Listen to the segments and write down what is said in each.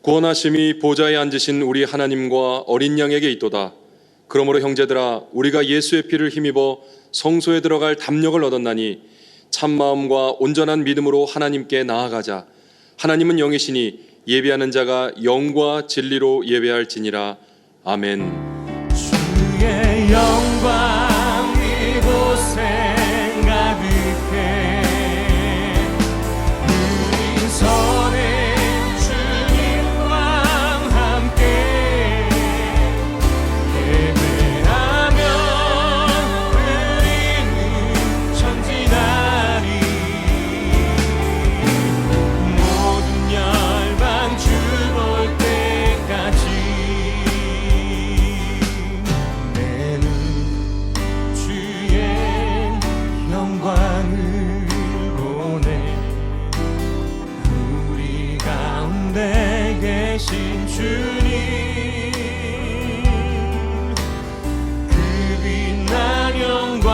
구원하심이 보좌에 앉으신 우리 하나님과 어린 양에게 있도다. 그러므로 형제들아, 우리가 예수의 피를 힘입어 성소에 들어갈 담력을 얻었나니 참마음과 온전한 믿음으로 하나님께 나아가자. 하나님은 영이시니 예배하는 자가 영과 진리로 예배할지니라. 아멘. 주의 영광 이곳에 가득해. 우리 선해 주님과 함께 예배하며 우리는 전진하리. 모든 열방 주 볼 때까지 내는 주의 영광을 보내. 우리 가운데 계신 주님, 그 빛난 영광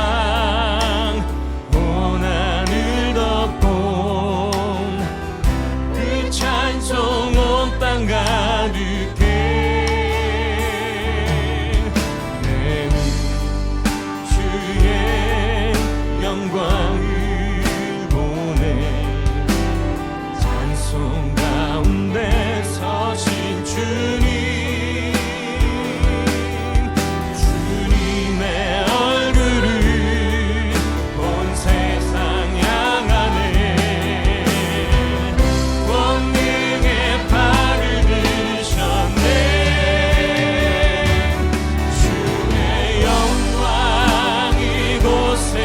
온 하늘 덮고 그 찬송 온 땅 가득해. 내는 주의 영광을 보내. 찬송 가운데 서신 주님, 주님의 얼굴을 온 세상 향하네. 권능의 팔을 드셨네. 주의 영광 이곳에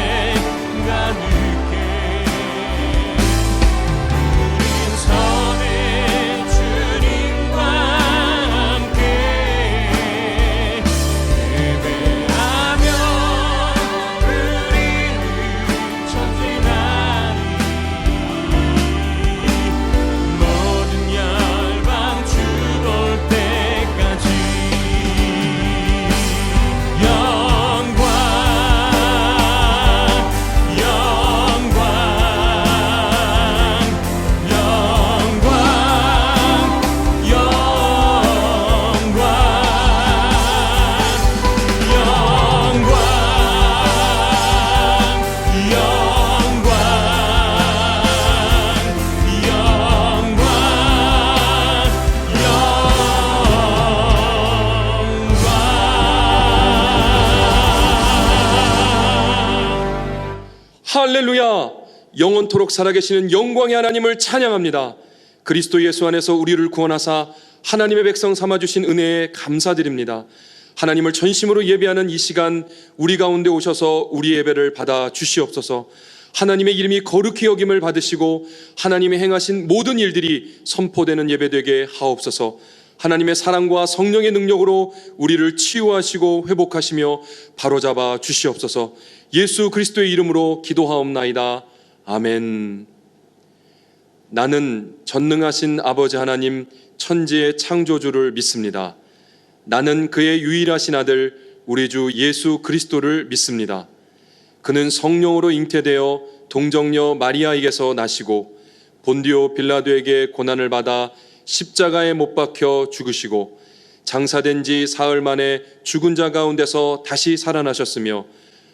가득해. 우린 선해 주님과 함께 예배하며 우리는 전진하리. 모든 열방 주 볼 때까지 영광 영광 영광 할렐루야! 영원토록 살아계시는 영광의 하나님을 찬양합니다. 그리스도 예수 안에서 우리를 구원하사 하나님의 백성 삼아주신 은혜에 감사드립니다. 하나님을 전심으로 예배하는 이 시간 우리 가운데 오셔서 우리 예배를 받아 주시옵소서. 하나님의 이름이 거룩히 여김을 받으시고 하나님의 행하신 모든 일들이 선포되는 예배되게 하옵소서. 하나님의 사랑과 성령의 능력으로 우리를 치유하시고 회복하시며 바로잡아 주시옵소서. 예수 그리스도의 이름으로 기도하옵나이다. 아멘. 나는 전능하신 아버지 하나님 천지의 창조주를 믿습니다. 나는 그의 유일하신 아들 우리 주 예수 그리스도를 믿습니다. 그는 성령으로 잉태되어 동정녀 마리아에게서 나시고 본디오 빌라도에게 고난을 받아 십자가에 못 박혀 죽으시고 장사된 지 사흘 만에 죽은 자 가운데서 다시 살아나셨으며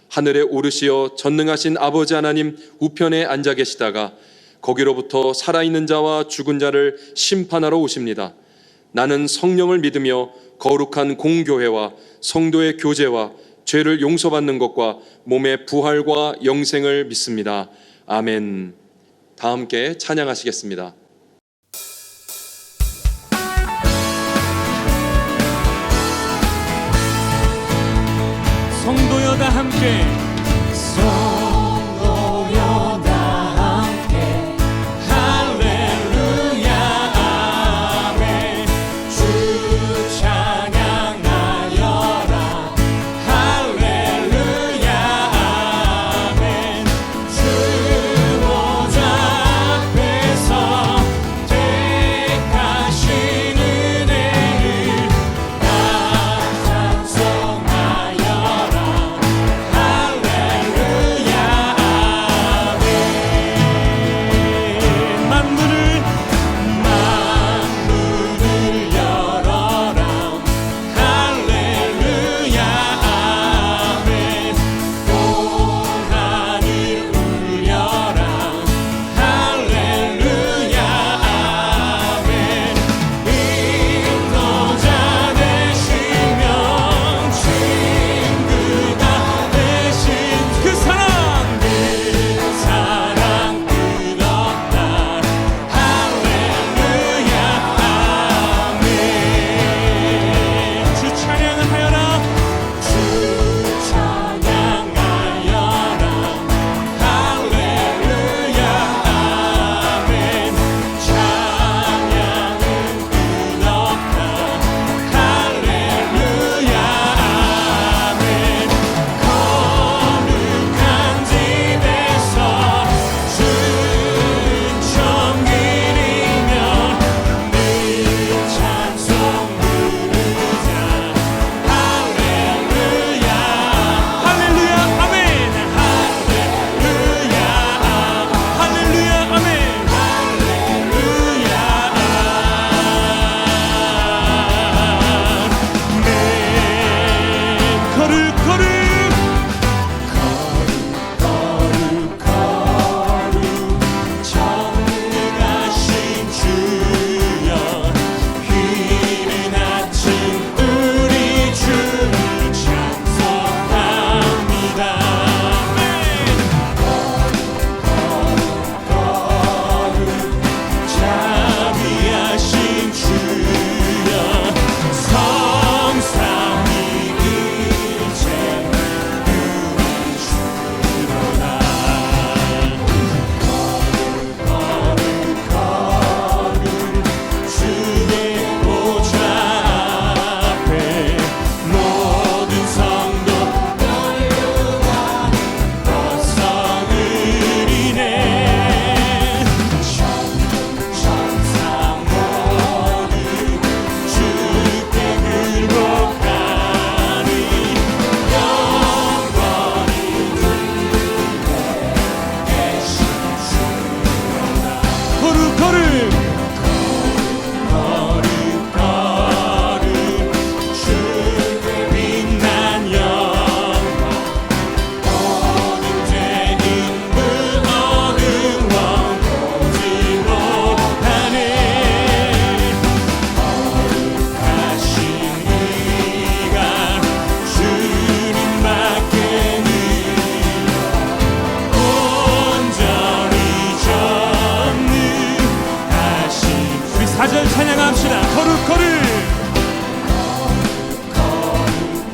하늘에 오르시어 전능하신 아버지 하나님 우편에 앉아 계시다가 거기로부터 살아있는 자와 죽은 자를 심판하러 오십니다. 나는 성령을 믿으며 거룩한 공교회와 성도의 교제와 죄를 용서받는 것과 몸의 부활과 영생을 믿습니다. 아멘. 다 함께 찬양하시겠습니다. 성도여 다 함께. 성도여 다 함께 할렐루야 아멘. 주 찬양하여라 할렐루야 아멘. 주 보좌 앞에서 택하신 은혜를 다 찬송하여라 할렐루야 주님을 찬양합시다. 거룩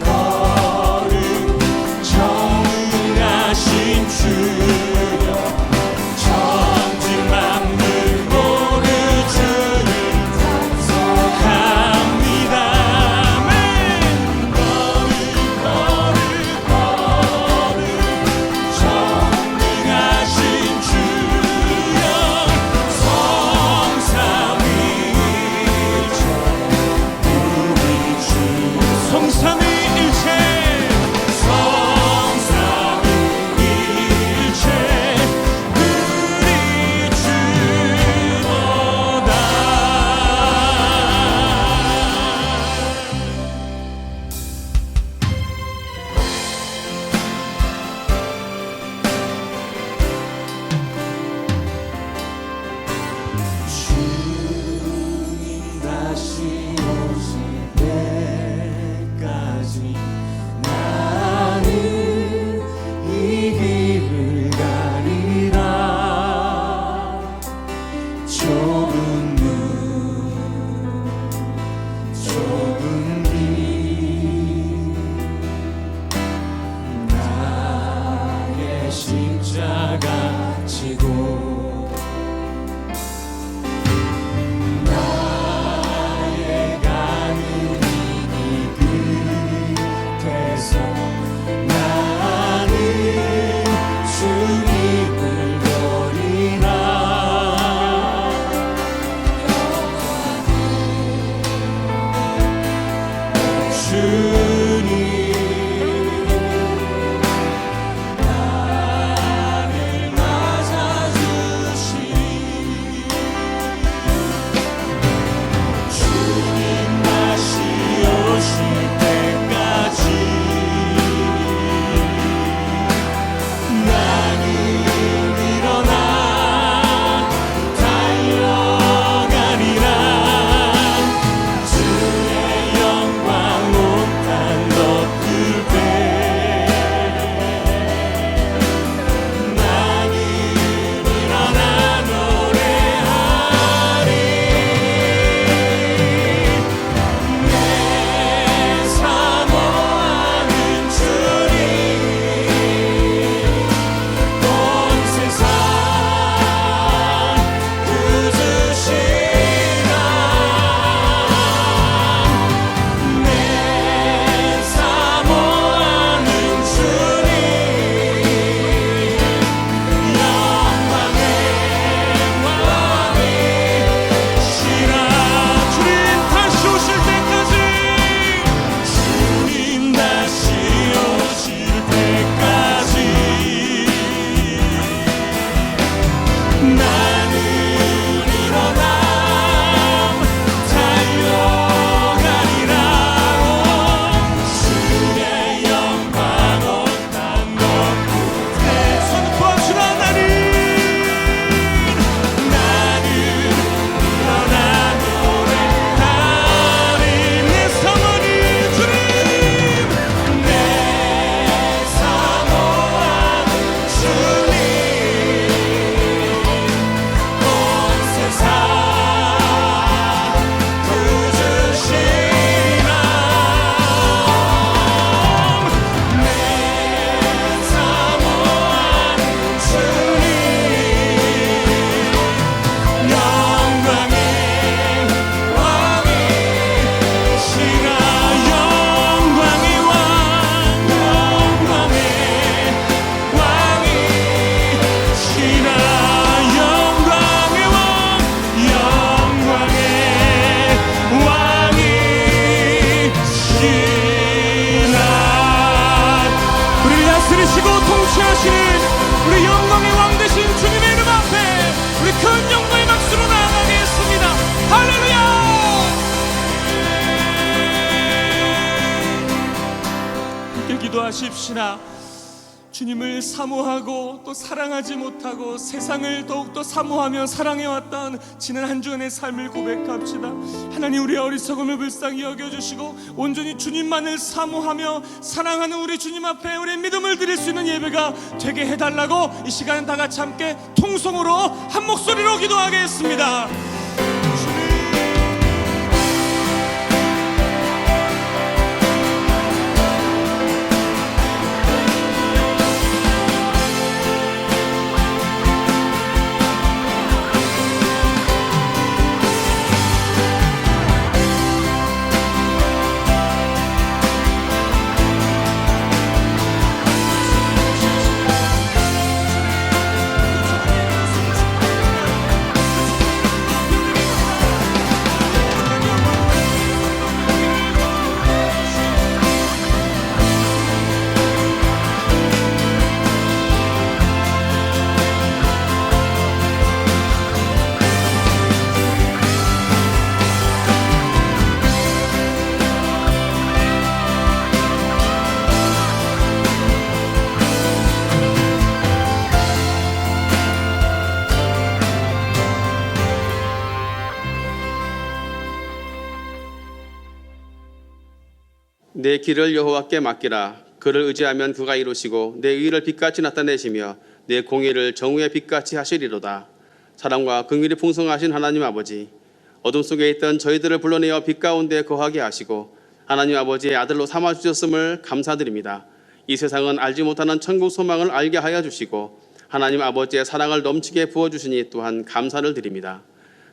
거룩 정하신 주여 천지 만물 모르 주를 찬송합니다. 아멘. 거룩 정하신 주여 성삼위일체 우리 주 성삼위일체 십자가 지고 나의 가는 이 끝에서 나는 주님을 버리라. 주님 기도하십시나. 주님을 사모하고 또 사랑하지 못하고 세상을 더욱더 사모하며 사랑해왔던 지난 한 주간의 삶을 고백합시다. 하나님, 우리의 어리석음을 불쌍히 여겨주시고 온전히 주님만을 사모하며 사랑하는 우리 주님 앞에 우리의 믿음을 드릴 수 있는 예배가 되게 해달라고 이 시간 다 같이 함께 통성으로 한 목소리로 기도하겠습니다. 주님 내 길을 여호와께 맡기라. 그를 의지하면 그가 이루시고 내 의를 빛같이 나타내시며 내 공의를 정의의 빛같이 하시리로다. 사랑과 긍휼이 풍성하신 하나님 아버지, 어둠 속에 있던 저희들을 불러내어 빛 가운데 거하게 하시고 하나님 아버지의 아들로 삼아주셨음을 감사드립니다. 이 세상은 알지 못하는 천국 소망을 알게 하여 주시고 하나님 아버지의 사랑을 넘치게 부어주시니 또한 감사를 드립니다.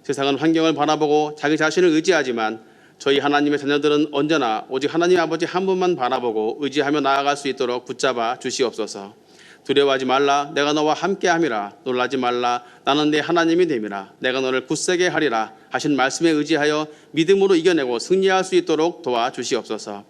세상은 환경을 바라보고 자기 자신을 의지하지만 저희 하나님의 자녀들은 언제나 오직 하나님 아버지 한 분만 바라보고 의지하며 나아갈 수 있도록 붙잡아 주시옵소서. 두려워하지 말라, 내가 너와 함께함이라. 놀라지 말라, 나는 네 하나님이 됨이라. 내가 너를 굳세게 하리라 하신 말씀에 의지하여 믿음으로 이겨내고 승리할 수 있도록 도와주시옵소서.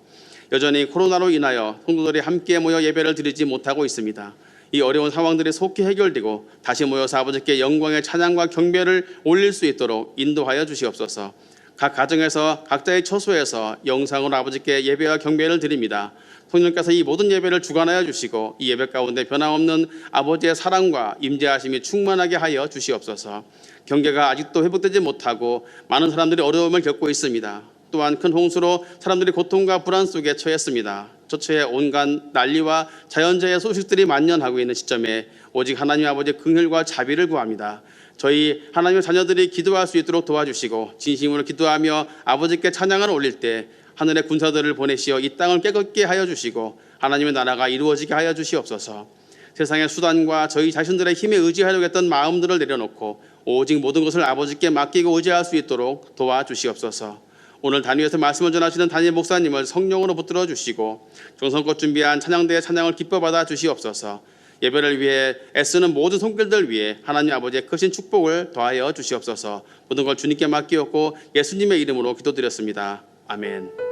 여전히 코로나로 인하여 성도들이 함께 모여 예배를 드리지 못하고 있습니다. 이 어려운 상황들이 속히 해결되고 다시 모여서 아버지께 영광의 찬양과 경배를 올릴 수 있도록 인도하여 주시옵소서. 각 가정에서 각자의 처소에서 영상으로 아버지께 예배와 경배를 드립니다. 성령께서 이 모든 예배를 주관하여 주시고 이 예배 가운데 변함없는 아버지의 사랑과 임재하심이 충만하게 하여 주시옵소서. 경계가 아직도 회복되지 못하고 많은 사람들이 어려움을 겪고 있습니다. 또한 큰 홍수로 사람들이 고통과 불안 속에 처했습니다. 저처에 온갖 난리와 자연재해 소식들이 만연하고 있는 시점에 오직 하나님 아버지의 긍휼과 자비를 구합니다. 저희 하나님의 자녀들이 기도할 수 있도록 도와주시고 진심으로 기도하며 아버지께 찬양을 올릴 때 하늘의 군사들을 보내시어 이 땅을 깨끗게 하여 주시고 하나님의 나라가 이루어지게 하여 주시옵소서. 세상의 수단과 저희 자신들의 힘에 의지하려고 했던 마음들을 내려놓고 오직 모든 것을 아버지께 맡기고 의지할 수 있도록 도와주시옵소서. 오늘 단위에서 말씀을 전하시는 담임 목사님을 성령으로 붙들어 주시고 정성껏 준비한 찬양대의 찬양을 기뻐 받아 주시옵소서. 예배를 위해 애쓰는 모든 손길들 위해 하나님 아버지의 크신 축복을 더하여 주시옵소서. 모든 걸 주님께 맡기었고 예수님의 이름으로 기도드렸습니다. 아멘.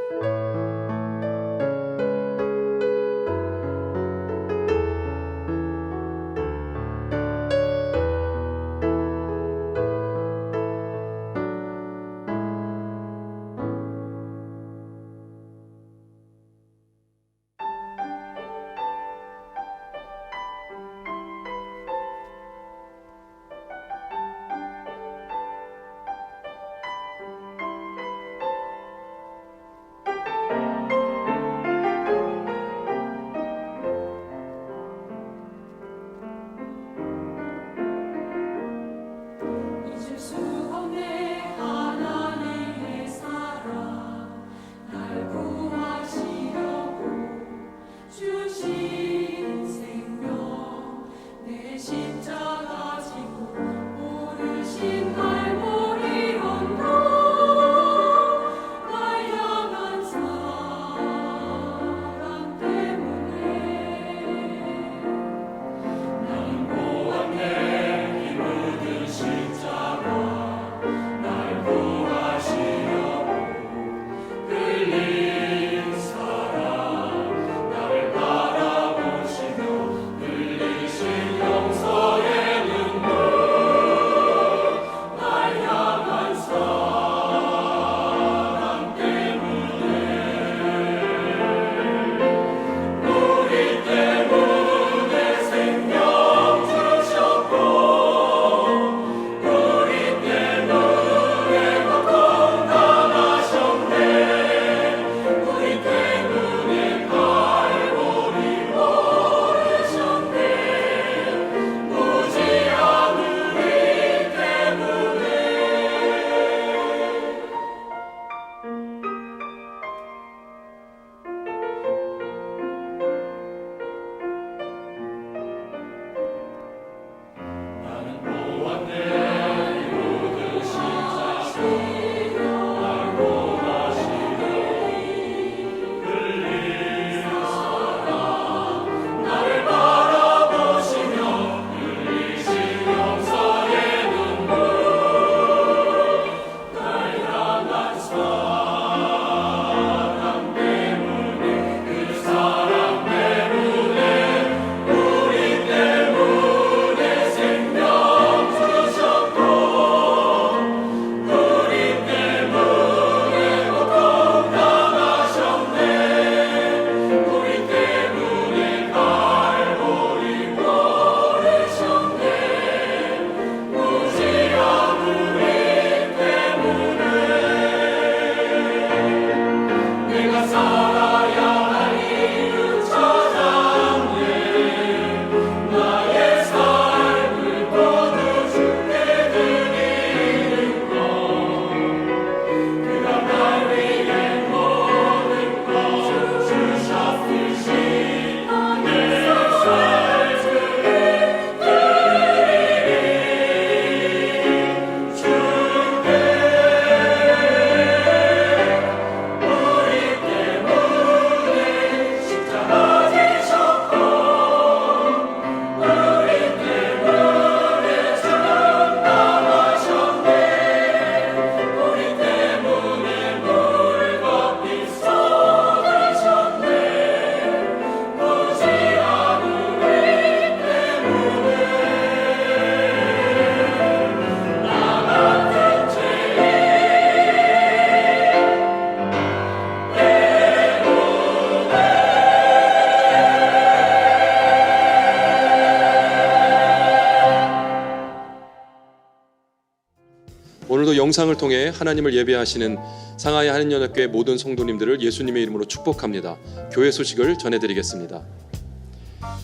오늘도 영상을 통해 하나님을 예배하시는 상하이 한인연합교회 모든 성도님들을 예수님의 이름으로 축복합니다. 교회 소식을 전해드리겠습니다.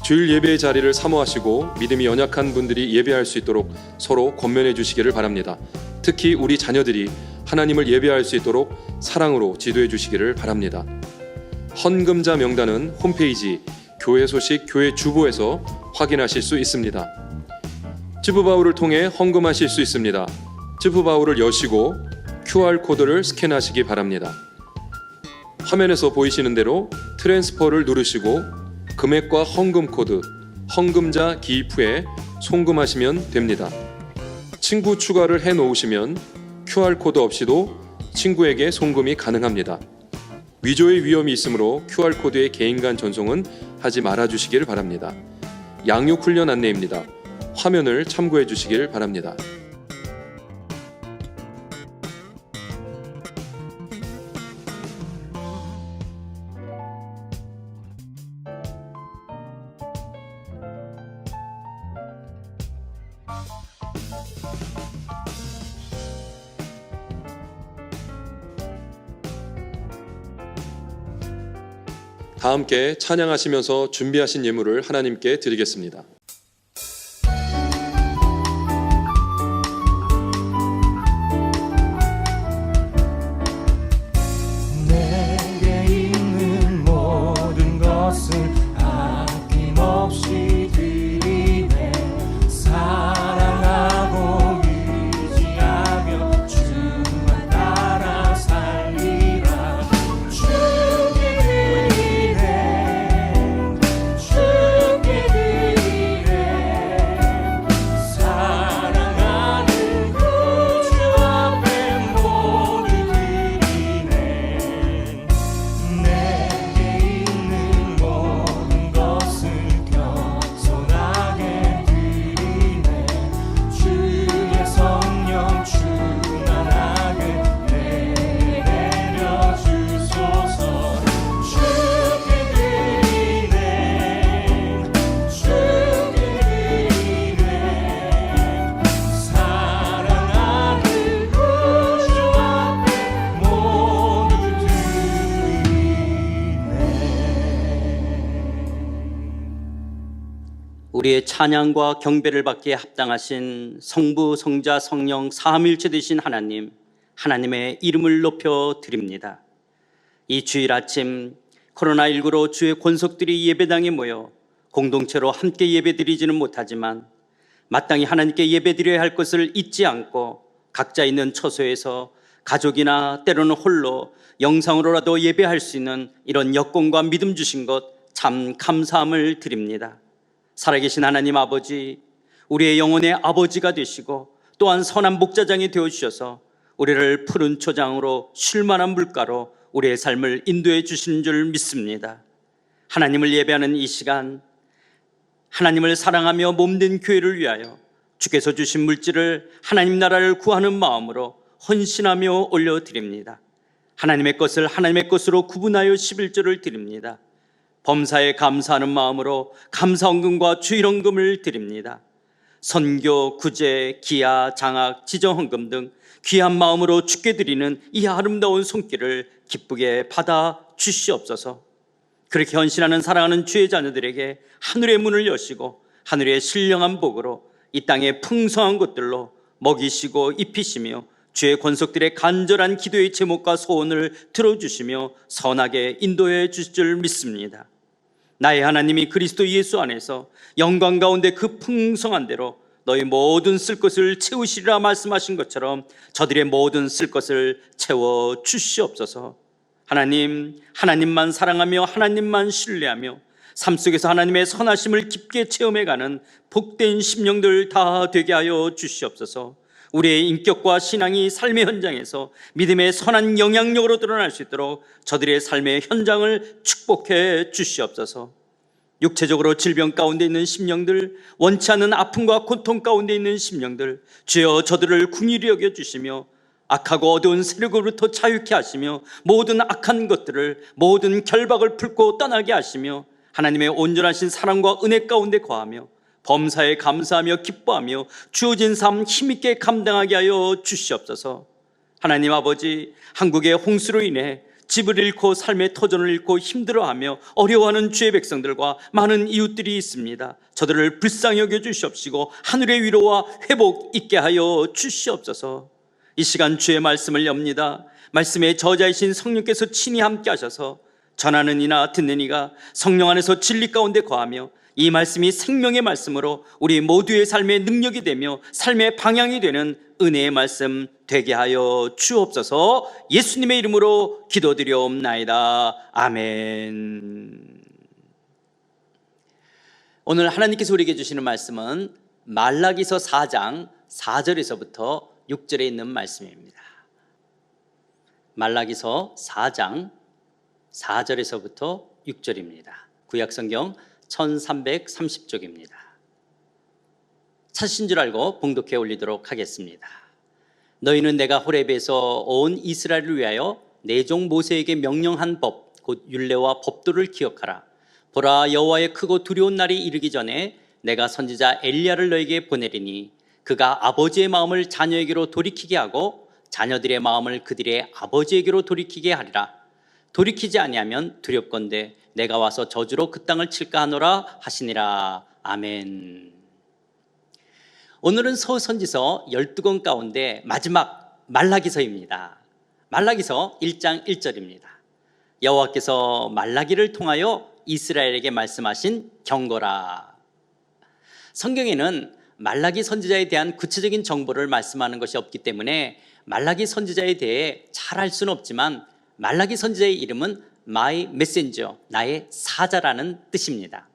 주일 예배의 자리를 사모하시고 믿음이 연약한 분들이 예배할 수 있도록 서로 권면해 주시기를 바랍니다. 특히 우리 자녀들이 하나님을 예배할 수 있도록 사랑으로 지도해 주시기를 바랍니다. 헌금자 명단은 홈페이지 교회 소식 교회 주보에서 확인하실 수 있습니다. 지브바울을 통해 헌금하실 수 있습니다. 지브바울을 여시고 QR코드를 스캔하시기 바랍니다. 화면에서 보이시는 대로 트랜스퍼를 누르시고 금액과 헌금 코드, 헌금자 기입 후에 송금하시면 됩니다. 친구 추가를 해 놓으시면 QR코드 없이도 친구에게 송금이 가능합니다. 위조의 위험이 있으므로 QR코드의 개인 간 전송은 하지 말아 주시길 바랍니다. 양육 훈련 안내입니다. 화면을 참고해 주시길 바랍니다. 다 함께 찬양하시면서 준비하신 예물을 하나님께 드리겠습니다. 내게 있는 모든 것을 아낌없이 드리네. 사랑하고 의지하며 주만 따라 살리라. 주께 드리네. 사랑하는 구주 앞에 모두 드리네. 내게 있는 모든 것을 겸손하게 드리네. 주의 성령 충만하게 내려 주소서. 주께 드리네. 주께 드리네. 사랑하는 구주 앞에 모두 우리의 찬양과 경배를 받기에 합당하신 성부, 성자, 성령 삼위일체 되신 하나님, 하나님의 이름을 높여 드립니다. 이 주일 아침 코로나19로 주의 권속들이 예배당에 모여 공동체로 함께 예배드리지는 못하지만 마땅히 하나님께 예배드려야 할 것을 잊지 않고 각자 있는 처소에서 가족이나 때로는 홀로 영상으로라도 예배할 수 있는 이런 여건과 믿음 주신 것 참 감사함을 드립니다. 살아계신 하나님 아버지, 우리의 영혼의 아버지가 되시고 또한 선한 목자장이 되어주셔서 우리를 푸른 초장으로 쉴만한 물가로 우리의 삶을 인도해 주시는 줄 믿습니다. 하나님을 예배하는 이 시간, 하나님을 사랑하며 몸된 교회를 위하여 주께서 주신 물질을 하나님 나라를 구하는 마음으로 헌신하며 올려드립니다. 하나님의 것을 하나님의 것으로 구분하여 11조를 드립니다. 범사에 감사하는 마음으로 감사헌금과 주일헌금을 드립니다. 선교, 구제, 기아, 장학, 지정헌금 등 귀한 마음으로 주께 드리는 이 아름다운 손길을 기쁘게 받아 주시옵소서. 그렇게 헌신하는 사랑하는 주의 자녀들에게 하늘의 문을 여시고 하늘의 신령한 복으로 이 땅의 풍성한 것들로 먹이시고 입히시며 주의 권속들의 간절한 기도의 제목과 소원을 들어주시며 선하게 인도해 주실 줄 믿습니다. 나의 하나님이 그리스도 예수 안에서 영광 가운데 그 풍성한 대로 너희 모든 쓸 것을 채우시리라 말씀하신 것처럼 저들의 모든 쓸 것을 채워 주시옵소서. 하나님, 하나님만 사랑하며 하나님만 신뢰하며 삶 속에서 하나님의 선하심을 깊게 체험해가는 복된 심령들 다 되게 하여 주시옵소서. 우리의 인격과 신앙이 삶의 현장에서 믿음의 선한 영향력으로 드러날 수 있도록 저들의 삶의 현장을 축복해 주시옵소서. 육체적으로 질병 가운데 있는 심령들, 원치 않는 아픔과 고통 가운데 있는 심령들, 주여 저들을 긍휼히 여겨 주시며 악하고 어두운 세력으로부터 자유케 하시며 모든 악한 것들을, 모든 결박을 풀고 떠나게 하시며 하나님의 온전하신 사랑과 은혜 가운데 거하며 범사에 감사하며 기뻐하며 주어진 삶 힘있게 감당하게 하여 주시옵소서. 하나님 아버지, 한국의 홍수로 인해 집을 잃고 삶의 터전을 잃고 힘들어하며 어려워하는 주의 백성들과 많은 이웃들이 있습니다. 저들을 불쌍히 여겨 주시옵시고 하늘의 위로와 회복 있게 하여 주시옵소서. 이 시간 주의 말씀을 엽니다. 말씀의 저자이신 성령께서 친히 함께 하셔서 전하는 이나 듣는 이가 성령 안에서 진리 가운데 거하며 이 말씀이 생명의 말씀으로 우리 모두의 삶의 능력이 되며 삶의 방향이 되는 은혜의 말씀 되게 하여 주옵소서. 예수님의 이름으로 기도드리옵나이다. 아멘. 오늘 하나님께서 우리에게 주시는 말씀은 말라기서 4장 4절에서부터 6절에 있는 말씀입니다. 말라기서 4장 4절에서부터 6절입니다. 구약성경 1330쪽입니다. 찾으신 줄 알고 봉독해 올리도록 하겠습니다. 너희는 내가 호렙에서 온 이스라엘을 위하여 내 종 모세에게 명령한 법, 곧 율례와 법도를 기억하라. 보라, 여호와의 크고 두려운 날이 이르기 전에 내가 선지자 엘리야를 너에게 보내리니 그가 아버지의 마음을 자녀에게로 돌이키게 하고 자녀들의 마음을 그들의 아버지에게로 돌이키게 하리라. 돌이키지 아니하면 두렵건대 내가 와서 저주로 그 땅을 칠까 하노라 하시니라. 아멘. 오늘은 서선지서 12권 가운데 마지막 말라기서입니다. 말라기서 1장 1절입니다. 여호와께서 말라기를 통하여 이스라엘에게 말씀하신 경고라. 성경에는 말라기 선지자에 대한 구체적인 정보를 말씀하는 것이 없기 때문에 말라기 선지자에 대해 잘 알 수는 없지만 말라기 선지자의 이름은 My Messenger, 나의 사자라는 뜻입니다.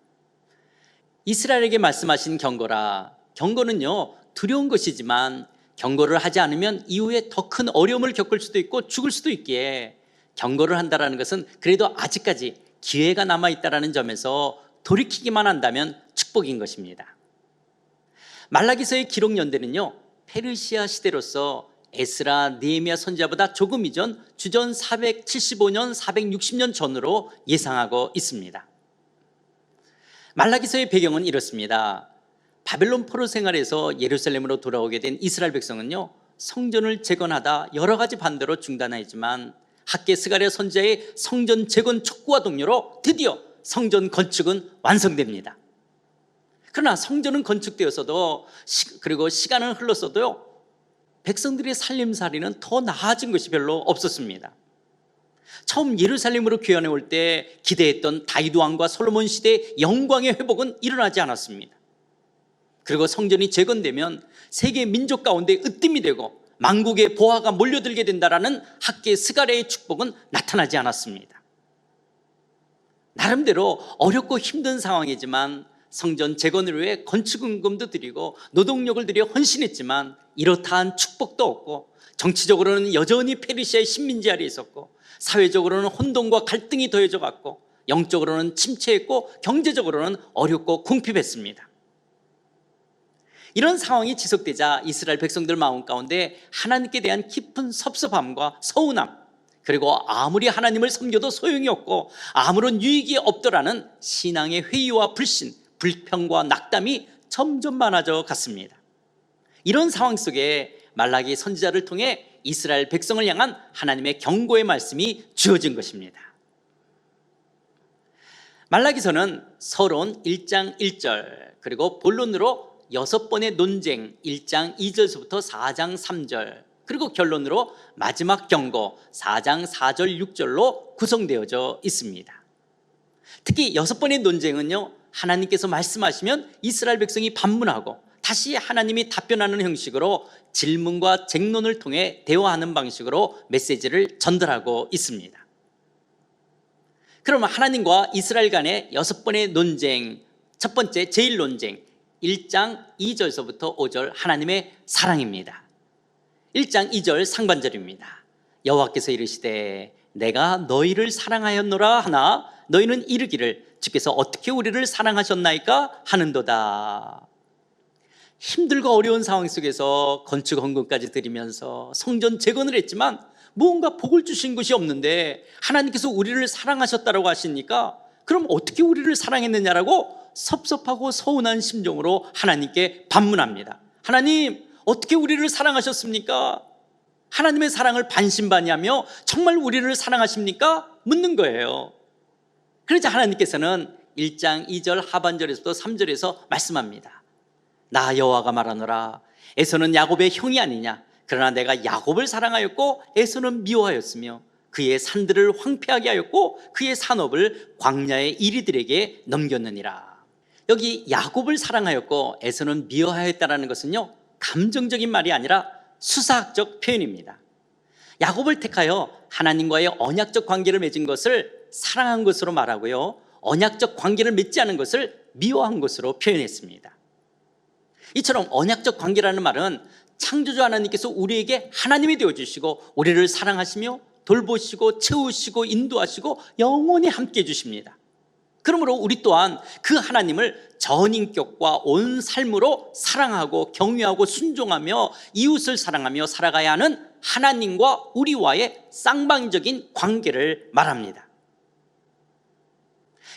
이스라엘에게 말씀하신 경고라. 경고는요, 두려운 것이지만 경고를 하지 않으면 이후에 더 큰 어려움을 겪을 수도 있고 죽을 수도 있기에 경고를 한다는 것은 그래도 아직까지 기회가 남아있다는 점에서 돌이키기만 한다면 축복인 것입니다. 말라기서의 기록 연대는요, 페르시아 시대로서 에스라, 느헤미야 선지자보다 조금 이전 주전 475년, 460년 전으로 예상하고 있습니다. 말라기서의 배경은 이렇습니다. 바벨론 포로 생활에서 예루살렘으로 돌아오게 된 이스라엘 백성은요, 성전을 재건하다 여러 가지 반대로 중단하였지만 학개 스가랴 선지자의 성전 재건 촉구와 동료로 드디어 성전 건축은 완성됩니다. 그러나 성전은 건축되었어도 그리고 시간은 흘렀어도요, 백성들의 살림살이는 더 나아진 것이 별로 없었습니다. 처음 예루살렘으로 귀환해 올 때 기대했던 다윗 왕과 솔로몬 시대의 영광의 회복은 일어나지 않았습니다. 그리고 성전이 재건되면 세계 민족 가운데 으뜸이 되고 만국의 보화가 몰려들게 된다라는 학개 스가랴의 축복은 나타나지 않았습니다. 나름대로 어렵고 힘든 상황이지만 성전 재건을 위해 건축금도 드리고 노동력을 들여 헌신했지만 이렇다 한 축복도 없고 정치적으로는 여전히 페르시아의 식민지 아래에 있었고 사회적으로는 혼돈과 갈등이 더해져 갔고 영적으로는 침체했고 경제적으로는 어렵고 궁핍했습니다. 이런 상황이 지속되자 이스라엘 백성들 마음 가운데 하나님께 대한 깊은 섭섭함과 서운함, 그리고 아무리 하나님을 섬겨도 소용이 없고 아무런 유익이 없더라는 신앙의 회의와 불신, 불평과 낙담이 점점 많아져 갔습니다. 이런 상황 속에 말라기 선지자를 통해 이스라엘 백성을 향한 하나님의 경고의 말씀이 주어진 것입니다. 말라기서는 서론 1장 1절 그리고 본론으로 6번의 논쟁 1장 2절부터 4장 3절 그리고 결론으로 마지막 경고 4장 4절 6절로 구성되어져 있습니다. 특히 6번의 논쟁은요, 하나님께서 말씀하시면 이스라엘 백성이 반문하고 다시 하나님이 답변하는 형식으로 질문과 쟁론을 통해 대화하는 방식으로 메시지를 전달하고 있습니다. 그러면 하나님과 이스라엘 간의 6번의 논쟁, 첫 번째 제일 논쟁 1장 2절서부터 5절 하나님의 사랑입니다. 1장 2절 상반절입니다. 여호와께서 이르시되 내가 너희를 사랑하였노라 하나 너희는 이르기를 주께서 어떻게 우리를 사랑하셨나이까 하는도다. 힘들고 어려운 상황 속에서 건축 헌금까지 드리면서 성전 재건을 했지만 무언가 복을 주신 것이 없는데 하나님께서 우리를 사랑하셨다고 하시니까 그럼 어떻게 우리를 사랑했느냐라고 섭섭하고 서운한 심정으로 하나님께 반문합니다. 하나님, 어떻게 우리를 사랑하셨습니까? 하나님의 사랑을 반신반의하며 정말 우리를 사랑하십니까? 묻는 거예요. 그러자 하나님께서는 1장 2절 하반절에서부터 3절에서 말씀합니다. 나 여호와가 말하노라. 에서는 야곱의 형이 아니냐. 그러나 내가 야곱을 사랑하였고 에서는 미워하였으며 그의 산들을 황폐하게 하였고 그의 산업을 광야의 이리들에게 넘겼느니라. 여기 야곱을 사랑하였고 에서는 미워하였다라는 것은요, 감정적인 말이 아니라 수사학적 표현입니다. 야곱을 택하여 하나님과의 언약적 관계를 맺은 것을 사랑한 것으로 말하고요, 언약적 관계를 맺지 않은 것을 미워한 것으로 표현했습니다. 이처럼 언약적 관계라는 말은 창조주 하나님께서 우리에게 하나님이 되어주시고 우리를 사랑하시며 돌보시고 채우시고 인도하시고 영원히 함께 해주십니다. 그러므로 우리 또한 그 하나님을 전인격과 온 삶으로 사랑하고 경외하고 순종하며 이웃을 사랑하며 살아가야 하는 하나님과 우리와의 쌍방적인 관계를 말합니다.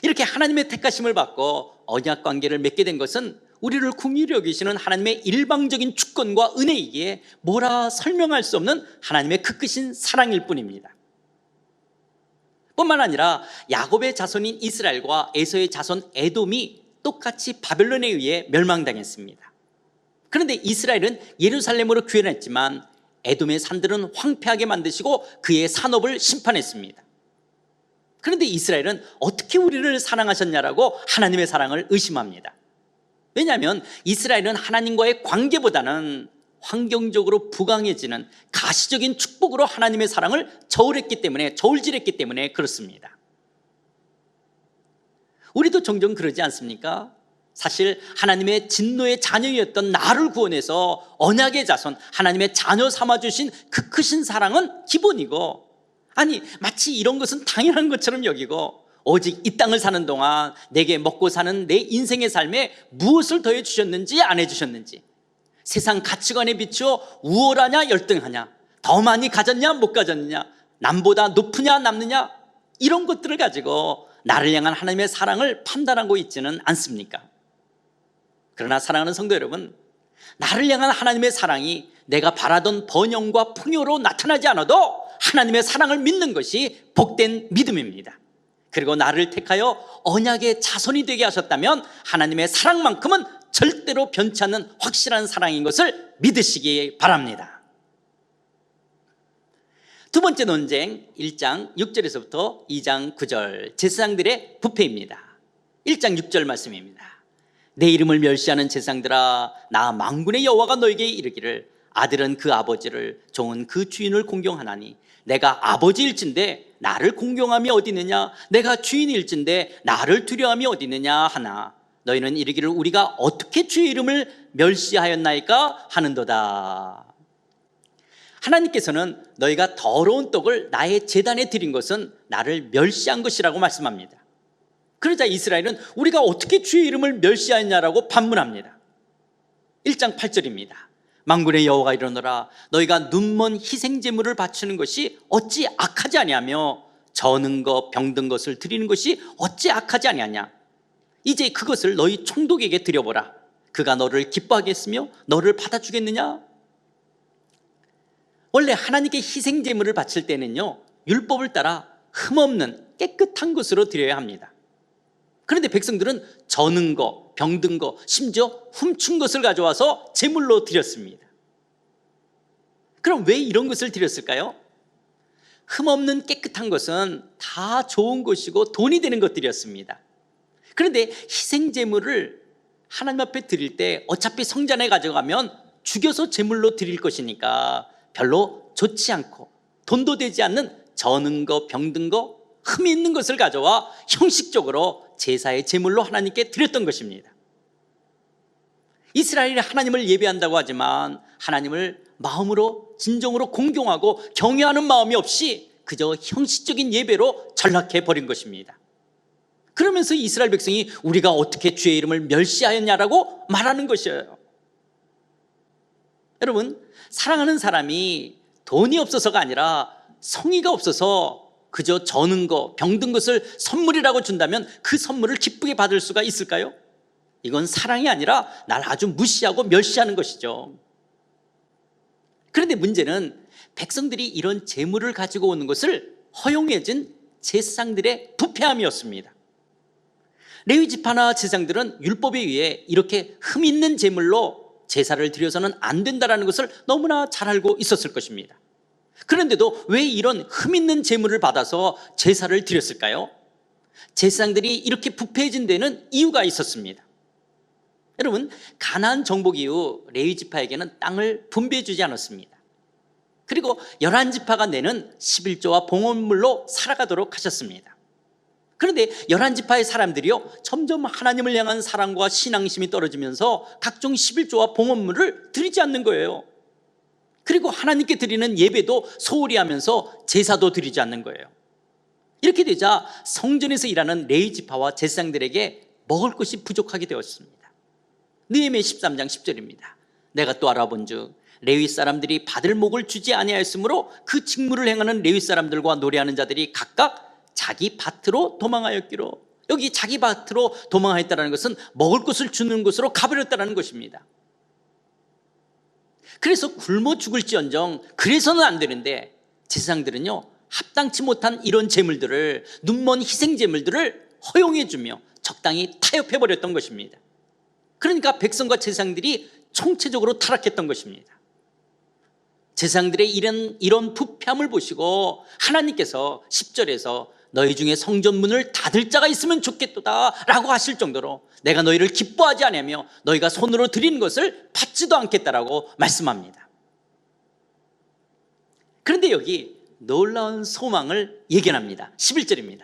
이렇게 하나님의 택하심을 받고 언약 관계를 맺게 된 것은 우리를 긍휼히 여기시는 하나님의 일방적인 주권과 은혜이기에 뭐라 설명할 수 없는 하나님의 그 크신 사랑일 뿐입니다. 뿐만 아니라 야곱의 자손인 이스라엘과 에서의 자손 에돔이 똑같이 바벨론에 의해 멸망당했습니다. 그런데 이스라엘은 예루살렘으로 귀환했지만 에돔의 산들은 황폐하게 만드시고 그의 산업을 심판했습니다. 그런데 이스라엘은 어떻게 우리를 사랑하셨냐라고 하나님의 사랑을 의심합니다. 왜냐하면 이스라엘은 하나님과의 관계보다는 환경적으로 부강해지는 가시적인 축복으로 하나님의 사랑을 저울질했기 때문에 그렇습니다. 우리도 종종 그러지 않습니까? 사실 하나님의 진노의 자녀였던 나를 구원해서 언약의 자손, 하나님의 자녀 삼아주신 그 크신 사랑은 기본이고, 아니 마치 이런 것은 당연한 것처럼 여기고, 오직 이 땅을 사는 동안 내게 먹고 사는 내 인생의 삶에 무엇을 더해 주셨는지 안 해주셨는지, 세상 가치관에 비추어 우월하냐 열등하냐, 더 많이 가졌냐 못 가졌느냐, 남보다 높으냐 남느냐, 이런 것들을 가지고 나를 향한 하나님의 사랑을 판단하고 있지는 않습니까? 그러나 사랑하는 성도 여러분, 나를 향한 하나님의 사랑이 내가 바라던 번영과 풍요로 나타나지 않아도 하나님의 사랑을 믿는 것이 복된 믿음입니다. 그리고 나를 택하여 언약의 자손이 되게 하셨다면 하나님의 사랑만큼은 절대로 변치 않는 확실한 사랑인 것을 믿으시기 바랍니다. 두 번째 논쟁, 1장 6절에서부터 2장 9절, 제사장들의 부패입니다. 1장 6절 말씀입니다. 내 이름을 멸시하는 제사장들아, 나 만군의 여호와가 너에게 이르기를, 아들은 그 아버지를, 종은 그 주인을 공경하나니 내가 아버지일진데 나를 공경함이 어디 있느냐, 내가 주인일진데 나를 두려움이 어디 있느냐 하나, 너희는 이르기를 우리가 어떻게 주의 이름을 멸시하였나이까 하는도다. 하나님께서는 너희가 더러운 떡을 나의 제단에 드린 것은 나를 멸시한 것이라고 말씀합니다. 그러자 이스라엘은 우리가 어떻게 주의 이름을 멸시하였냐라고 반문합니다. 1장 8절입니다. 만군의 여호와가 이르노라, 너희가 눈먼 희생제물을 바치는 것이 어찌 악하지 아니하며 저는 것 병든 것을 드리는 것이 어찌 악하지 아니하냐. 이제 그것을 너희 총독에게 드려보라. 그가 너를 기뻐하겠으며 너를 받아주겠느냐. 원래 하나님께 희생제물을 바칠 때는요, 율법을 따라 흠없는 깨끗한 것으로 드려야 합니다. 그런데 백성들은 저는 것, 병든 것, 심지어 훔친 것을 가져와서 제물로 드렸습니다. 그럼 왜 이런 것을 드렸을까요? 흠없는 깨끗한 것은 다 좋은 것이고 돈이 되는 것들이었습니다. 그런데 희생제물을 하나님 앞에 드릴 때 어차피 성전에 가져가면 죽여서 제물로 드릴 것이니까 별로 좋지 않고 돈도 되지 않는 저는 것, 병든 것, 흠이 있는 것을 가져와 형식적으로 제사의 제물로 하나님께 드렸던 것입니다. 이스라엘이 하나님을 예배한다고 하지만 하나님을 마음으로 진정으로 공경하고 경외하는 마음이 없이 그저 형식적인 예배로 전락해 버린 것입니다. 그러면서 이스라엘 백성이 우리가 어떻게 주의 이름을 멸시하였냐라고 말하는 것이에요. 여러분, 사랑하는 사람이 돈이 없어서가 아니라 성의가 없어서 그저 저는 것, 병든 것을 선물이라고 준다면 그 선물을 기쁘게 받을 수가 있을까요? 이건 사랑이 아니라 날 아주 무시하고 멸시하는 것이죠. 그런데 문제는 백성들이 이런 재물을 가지고 오는 것을 허용해준 제사장들의 부패함이었습니다. 레위 지파나 제사장들은 율법에 의해 이렇게 흠 있는 제물로 제사를 드려서는 안 된다는 것을 너무나 잘 알고 있었을 것입니다. 그런데도 왜 이런 흠 있는 제물을 받아서 제사를 드렸을까요? 제사장들이 이렇게 부패해진 데는 이유가 있었습니다. 여러분, 가나안 정복 이후 레위 지파에게는 땅을 분배해 주지 않았습니다. 그리고 11지파가 내는 11조와 봉헌물로 살아가도록 하셨습니다. 그런데 11지파의 사람들이요, 점점 하나님을 향한 사랑과 신앙심이 떨어지면서 각종 11조와 봉헌물을 드리지 않는 거예요. 그리고 하나님께 드리는 예배도 소홀히 하면서 제사도 드리지 않는 거예요. 이렇게 되자 성전에서 일하는 레위 지파와 제사장들에게 먹을 것이 부족하게 되었습니다. 느헤미야 13장 10절입니다. 내가 또 알아본즉 레위 사람들이 받을 목을 주지 아니하였으므로 그 직무를 행하는 레위 사람들과 노래하는 자들이 각각 자기 밭으로 도망하였기로. 여기 자기 밭으로 도망하였다는 것은 먹을 것을 주는 것으로 가버렸다는 것입니다. 그래서 굶어 죽을지언정 그래서는 안 되는데 제사장들은요, 합당치 못한 이런 제물들을, 눈먼 희생 제물들을 허용해 주며 적당히 타협해 버렸던 것입니다. 그러니까 백성과 제사장들이 총체적으로 타락했던 것입니다. 제사장들의 이런 부패함을 보시고 하나님께서 10절에서 너희 중에 성전문을 닫을 자가 있으면 좋겠도다 라고 하실 정도로 내가 너희를 기뻐하지 않으며 너희가 손으로 드리는 것을 받지도 않겠다라고 말씀합니다. 그런데 여기 놀라운 소망을 예견합니다. 11절입니다.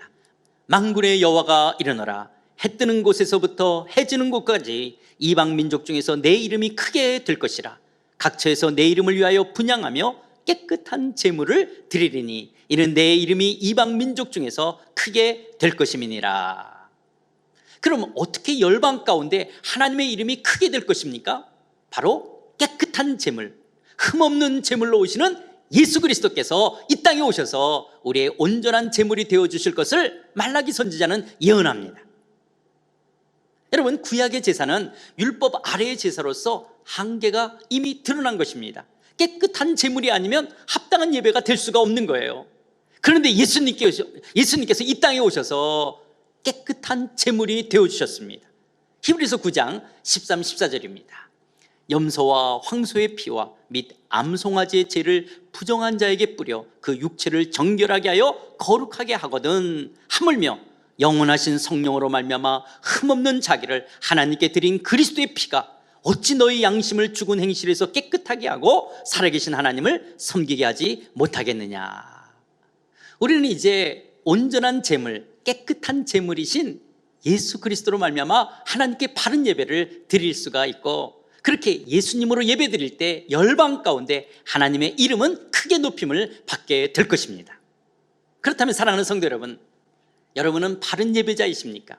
만군의 여호와가 이르노라. 해 뜨는 곳에서부터 해 지는 곳까지 이방 민족 중에서 내 이름이 크게 될 것이라. 각처에서 내 이름을 위하여 분향하며 깨끗한 제물을 드리리니 이는 내 이름이 이방 민족 중에서 크게 될 것임이니라. 그럼 어떻게 열방 가운데 하나님의 이름이 크게 될 것입니까? 바로 깨끗한 제물, 흠없는 제물로 오시는 예수 그리스도께서 이 땅에 오셔서 우리의 온전한 제물이 되어주실 것을 말라기 선지자는 예언합니다. 여러분, 구약의 제사는 율법 아래의 제사로서 한계가 이미 드러난 것입니다. 깨끗한 제물이 아니면 합당한 예배가 될 수가 없는 거예요. 그런데 예수님께서 이 땅에 오셔서 깨끗한 제물이 되어주셨습니다. 히브리서 9장 13, 14절입니다. 염소와 황소의 피와 및 암송아지의 죄를 부정한 자에게 뿌려 그 육체를 정결하게 하여 거룩하게 하거든. 하물며 영원하신 성령으로 말미암아 흠없는 자기를 하나님께 드린 그리스도의 피가 어찌 너희 양심을 죽은 행실에서 깨끗하게 하고 살아계신 하나님을 섬기게 하지 못하겠느냐. 우리는 이제 온전한 제물, 깨끗한 제물이신 예수 그리스도로 말미암아 하나님께 바른 예배를 드릴 수가 있고, 그렇게 예수님으로 예배 드릴 때 열방 가운데 하나님의 이름은 크게 높임을 받게 될 것입니다. 그렇다면 사랑하는 성도 여러분, 여러분은 바른 예배자이십니까?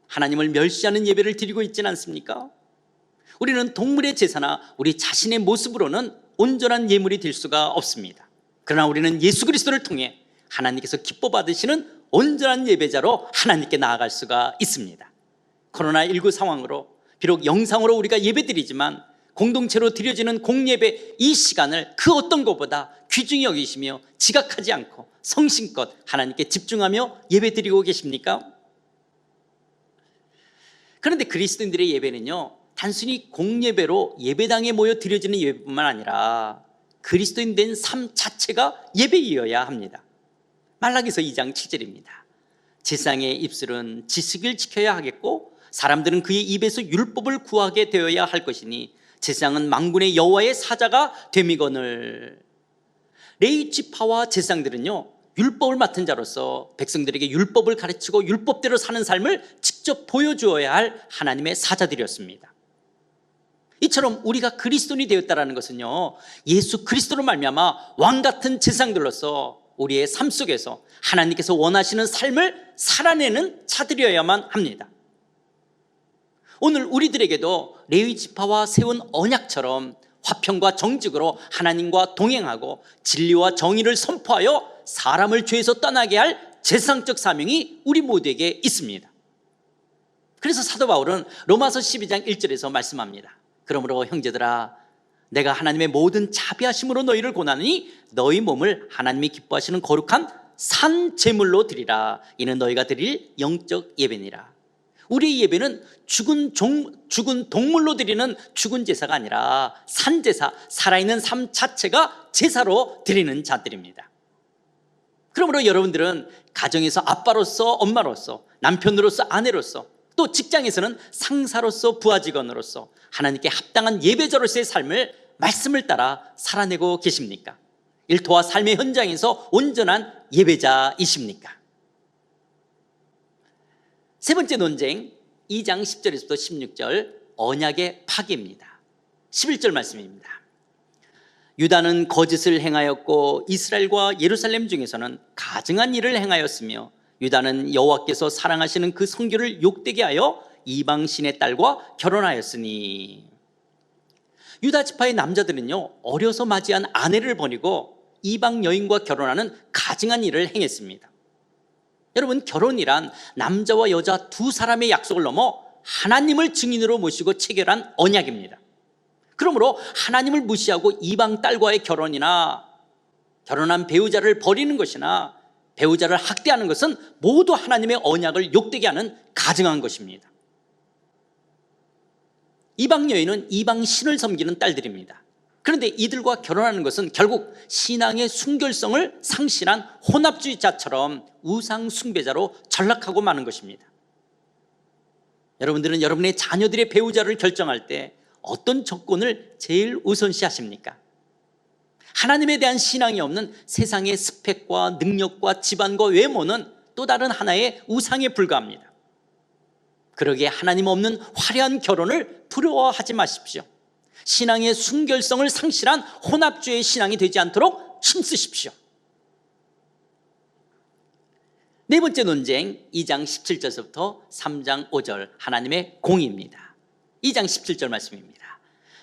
하나님을 멸시하는 예배를 드리고 있지는 않습니까? 우리는 동물의 제사나 우리 자신의 모습으로는 온전한 예물이 될 수가 없습니다. 그러나 우리는 예수 그리스도를 통해 하나님께서 기뻐 받으시는 온전한 예배자로 하나님께 나아갈 수가 있습니다. 코로나19 상황으로 비록 영상으로 우리가 예배드리지만 공동체로 드려지는 공예배 이 시간을 그 어떤 것보다 귀중히 여기시며 지각하지 않고 성심껏 하나님께 집중하며 예배드리고 계십니까? 그런데 그리스도인들의 예배는요, 단순히 공예배로 예배당에 모여 드려지는 예배뿐만 아니라 그리스도인 된 삶 자체가 예배이어야 합니다. 말라기서 2장 7절입니다. 제사장의 입술은 지식을 지켜야 하겠고 사람들은 그의 입에서 율법을 구하게 되어야 할 것이니 제사장은 만군의 여호와의 사자가 됨이거늘. 레위 지파와 제사장들은요, 율법을 맡은 자로서 백성들에게 율법을 가르치고 율법대로 사는 삶을 직접 보여주어야 할 하나님의 사자들이었습니다. 이처럼 우리가 그리스도인이 되었다는 것은요, 예수 그리스도로 말미암아 왕같은 제사장들로서 우리의 삶 속에서 하나님께서 원하시는 삶을 살아내는 자들이어야만 합니다. 오늘 우리들에게도 레위 지파와 세운 언약처럼 화평과 정직으로 하나님과 동행하고 진리와 정의를 선포하여 사람을 죄에서 떠나게 할 제사장적 사명이 우리 모두에게 있습니다. 그래서 사도 바울은 로마서 12장 1절에서 말씀합니다. 그러므로 형제들아, 내가 하나님의 모든 자비하심으로 너희를 고나느니 너희 몸을 하나님이 기뻐하시는 거룩한 산 제물로 드리라. 이는 너희가 드릴 영적 예배니라. 우리의 예배는 죽은 동물로 드리는 죽은 제사가 아니라 산 제사, 살아있는 삶 자체가 제사로 드리는 자들입니다. 그러므로 여러분들은 가정에서 아빠로서, 엄마로서, 남편으로서, 아내로서, 또 직장에서는 상사로서, 부하 직원으로서 하나님께 합당한 예배자로서의 삶을, 말씀을 따라 살아내고 계십니까? 일터와 삶의 현장에서 온전한 예배자이십니까? 세 번째 논쟁, 2장 10절에서부터 16절, 언약의 파괴입니다. 11절 말씀입니다. 유다는 거짓을 행하였고 이스라엘과 예루살렘 중에서는 가증한 일을 행하였으며 유다는 여호와께서 사랑하시는 그 성교를 욕되게 하여 이방 신의 딸과 결혼하였으니. 유다 지파의 남자들은요, 어려서 맞이한 아내를 버리고 이방 여인과 결혼하는 가증한 일을 행했습니다. 여러분, 결혼이란 남자와 여자 두 사람의 약속을 넘어 하나님을 증인으로 모시고 체결한 언약입니다. 그러므로 하나님을 무시하고 이방 딸과의 결혼이나 결혼한 배우자를 버리는 것이나 배우자를 학대하는 것은 모두 하나님의 언약을 욕되게 하는 가증한 것입니다. 이방 여인은 이방 신을 섬기는 딸들입니다. 그런데 이들과 결혼하는 것은 결국 신앙의 순결성을 상실한 혼합주의자처럼 우상 숭배자로 전락하고 마는 것입니다. 여러분들은 여러분의 자녀들의 배우자를 결정할 때 어떤 조건을 제일 우선시하십니까? 하나님에 대한 신앙이 없는 세상의 스펙과 능력과 집안과 외모는 또 다른 하나의 우상에 불과합니다. 그러기에 하나님 없는 화려한 결혼을 부러워하지 마십시오. 신앙의 순결성을 상실한 혼합주의 신앙이 되지 않도록 힘쓰십시오. 네 번째 논쟁, 2장 17절부터 3장 5절, 하나님의 공의입니다. 2장 17절 말씀입니다.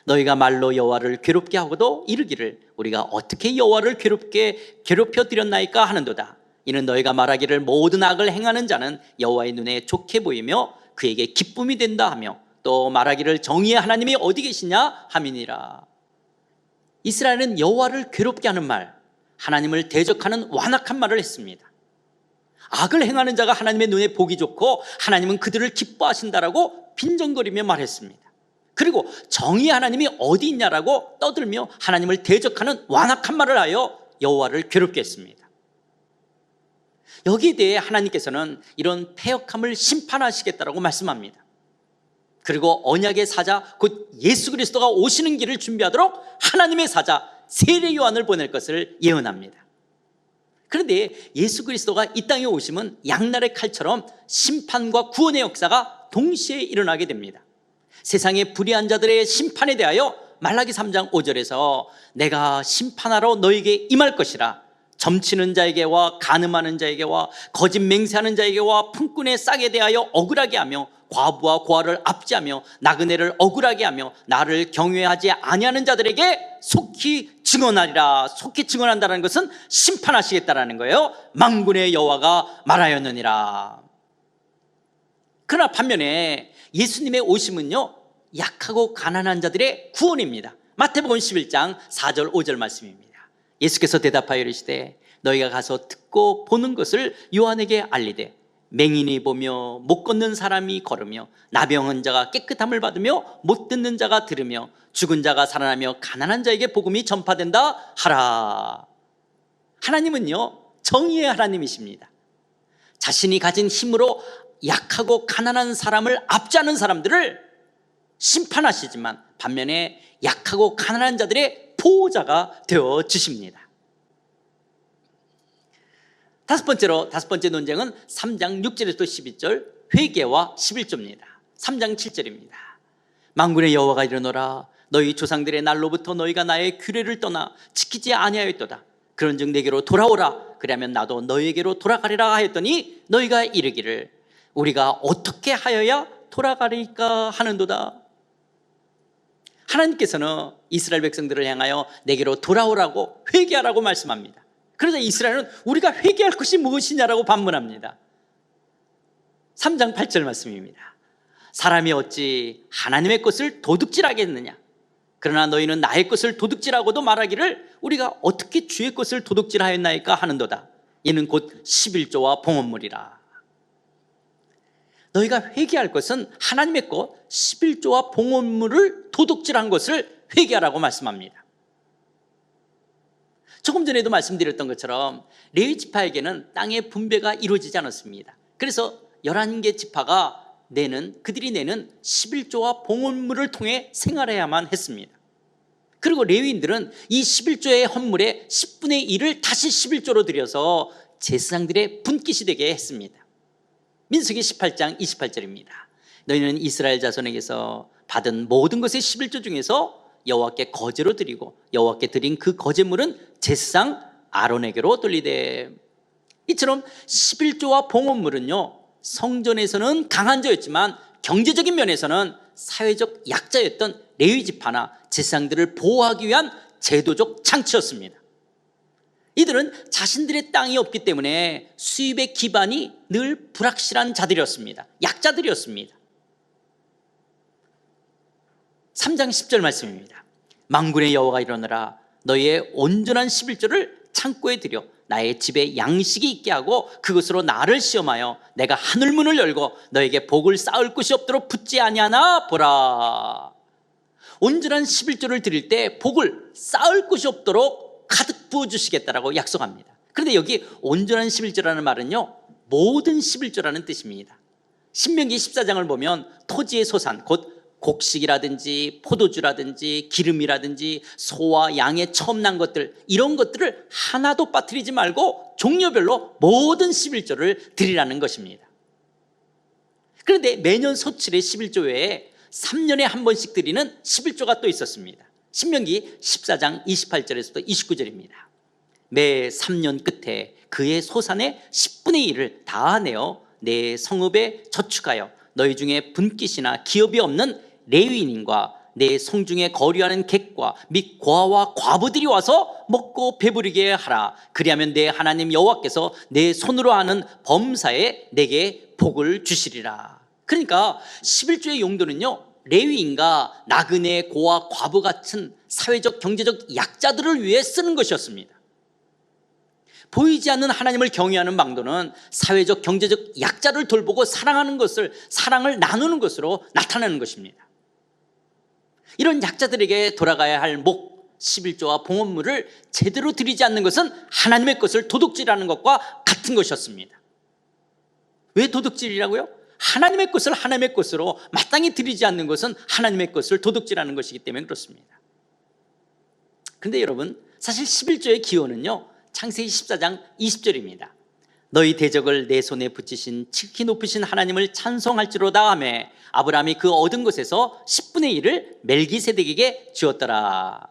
너희가 말로 여호와를 괴롭게 하고도 이르기를 우리가 어떻게 여호와를 괴롭혀 드렸나이까 하는도다. 이는 너희가 말하기를 모든 악을 행하는 자는 여호와의 눈에 좋게 보이며 그에게 기쁨이 된다 하며 또 말하기를 정의의 하나님이 어디 계시냐 함이니라. 이스라엘은 여호와를 괴롭게 하는 말, 하나님을 대적하는 완악한 말을 했습니다. 악을 행하는 자가 하나님의 눈에 보기 좋고 하나님은 그들을 기뻐하신다라고 빈정거리며 말했습니다. 그리고 정의의 하나님이 어디 있냐라고 떠들며 하나님을 대적하는 완악한 말을 하여 여호와를 괴롭게 했습니다. 여기에 대해 하나님께서는 이런 패역함을 심판하시겠다라고 말씀합니다. 그리고 언약의 사자 곧 예수 그리스도가 오시는 길을 준비하도록 하나님의 사자 세례 요한을 보낼 것을 예언합니다. 그런데 예수 그리스도가 이 땅에 오시면 양날의 칼처럼 심판과 구원의 역사가 동시에 일어나게 됩니다. 세상의 불의한 자들의 심판에 대하여 말라기 3장 5절에서 내가 심판하러 너에게 임할 것이라. 점치는 자에게와 간음하는 자에게와 거짓 맹세하는 자에게와 품꾼의 싹에 대하여 억울하게 하며 과부와 고아를 압제하며 나그네를 억울하게 하며 나를 경외하지 아니하는 자들에게 속히 증언하리라. 속히 증언한다는 것은 심판하시겠다라는 거예요. 만군의 여호와가 말하였느니라. 그러나 반면에 예수님의 오심은요, 약하고 가난한 자들의 구원입니다. 마태복음 11장 4절 5절 말씀입니다. 예수께서 대답하여 이르시되 너희가 가서 듣고 보는 것을 요한에게 알리되 맹인이 보며 못 걷는 사람이 걸으며 나병한 자가 깨끗함을 받으며 못 듣는 자가 들으며 죽은 자가 살아나며 가난한 자에게 복음이 전파된다 하라. 하나님은요, 정의의 하나님이십니다. 자신이 가진 힘으로 약하고 가난한 사람을 압제하는 사람들을 심판하시지만 반면에 약하고 가난한 자들의 보호자가 되어 주십니다. 다섯 번째 논쟁은 3장 6절에서 12절 회개와 11조입니다. 3장 7절입니다. 만군의 여호와가 이르노라 너희 조상들의 날로부터 너희가 나의 규례를 떠나 지키지 아니하였도다. 그런즉 내게로 돌아오라. 그리하면 나도 너희에게로 돌아가리라 하였더니 너희가 이르기를 우리가 어떻게 하여야 돌아가리까 하는도다. 하나님께서는 이스라엘 백성들을 향하여 내게로 돌아오라고 회개하라고 말씀합니다. 그러자 이스라엘은 우리가 회개할 것이 무엇이냐라고 반문합니다. 3장 8절 말씀입니다. 사람이 어찌 하나님의 것을 도둑질하겠느냐? 그러나 너희는 나의 것을 도둑질하고도 말하기를 우리가 어떻게 주의 것을 도둑질하였나이까 하는도다. 이는 곧 11조와 봉헌물이라. 너희가 회개할 것은 하나님의 것 11조와 봉헌물을 도둑질한 것을 회개하라고 말씀합니다. 조금 전에도 말씀드렸던 것처럼 레위 지파에게는 땅의 분배가 이루어지지 않았습니다. 그래서 11개 지파가 그들이 내는 11조와 봉헌물을 통해 생활해야만 했습니다. 그리고 레위인들은 이 11조의 헌물의 10분의 1을 다시 11조로 들여서 제사장들의 분깃이 되게 했습니다. 민수기 18장 28절입니다. 너희는 이스라엘 자손에게서 받은 모든 것의 11조 중에서 여호와께 거제로 드리고 여호와께 드린 그 거제물은 제사장 아론에게로 돌리되. 이처럼 11조와 봉헌물은요, 성전에서는 강한 자였지만 경제적인 면에서는 사회적 약자였던 레위 지파나 제사장들을 보호하기 위한 제도적 장치였습니다. 이들은 자신들의 땅이 없기 때문에 수입의 기반이 늘 불확실한 자들이었습니다. 약자들이었습니다. 3장 10절 말씀입니다. 만군의 여호와가 이르노라 너희의 온전한 11조를 창고에 들여 나의 집에 양식이 있게 하고 그것으로 나를 시험하여 내가 하늘문을 열고 너에게 복을 쌓을 곳이 없도록 붙지 아니하나 보라. 온전한 11조를 드릴 때 복을 쌓을 곳이 없도록 가득 부어주시겠다라고 약속합니다. 그런데 여기 온전한 11조라는 말은요, 모든 11조라는 뜻입니다. 신명기 14장을 보면 토지의 소산, 곧 곡식이라든지 포도주라든지 기름이라든지 소와 양의 처음 난 것들, 이런 것들을 하나도 빠뜨리지 말고 종류별로 모든 11조를 드리라는 것입니다. 그런데 매년 소출의 11조 외에 3년에 한 번씩 드리는 11조가 또 있었습니다. 신명기 14장 28절에서부터 29절입니다. 매 3년 끝에 그의 소산의 10분의 1을 다 내어 내 성읍에 저축하여 너희 중에 분깃이나 기업이 없는 레위인과 내 성중에 거류하는 객과 및 고아와 과부들이 와서 먹고 배부르게 하라. 그리하면 내 하나님 여호와께서 내 손으로 하는 범사에 내게 복을 주시리라. 그러니까 11조의 용도는요, 레위인과 나그네, 고아, 과부 같은 사회적 경제적 약자들을 위해 쓰는 것이었습니다. 보이지 않는 하나님을 경외하는 망도는 사회적 경제적 약자를 돌보고 사랑하는 것을, 사랑을 나누는 것으로 나타나는 것입니다. 이런 약자들에게 돌아가야 할 목 11조와 봉헌물을 제대로 드리지 않는 것은 하나님의 것을 도둑질하는 것과 같은 것이었습니다. 왜 도둑질이라고요? 하나님의 것을 하나님의 것으로 마땅히 드리지 않는 것은 하나님의 것을 도둑질하는 것이기 때문에 그렇습니다. 그런데 여러분, 사실 11조의 기원은요, 창세기 14장 20절입니다. 너희 대적을 내 손에 붙이신 지극히 높으신 하나님을 찬송할지로다 하매 아브라함이 그 얻은 것에서 10분의 1을 멜기세덱에게 주었더라.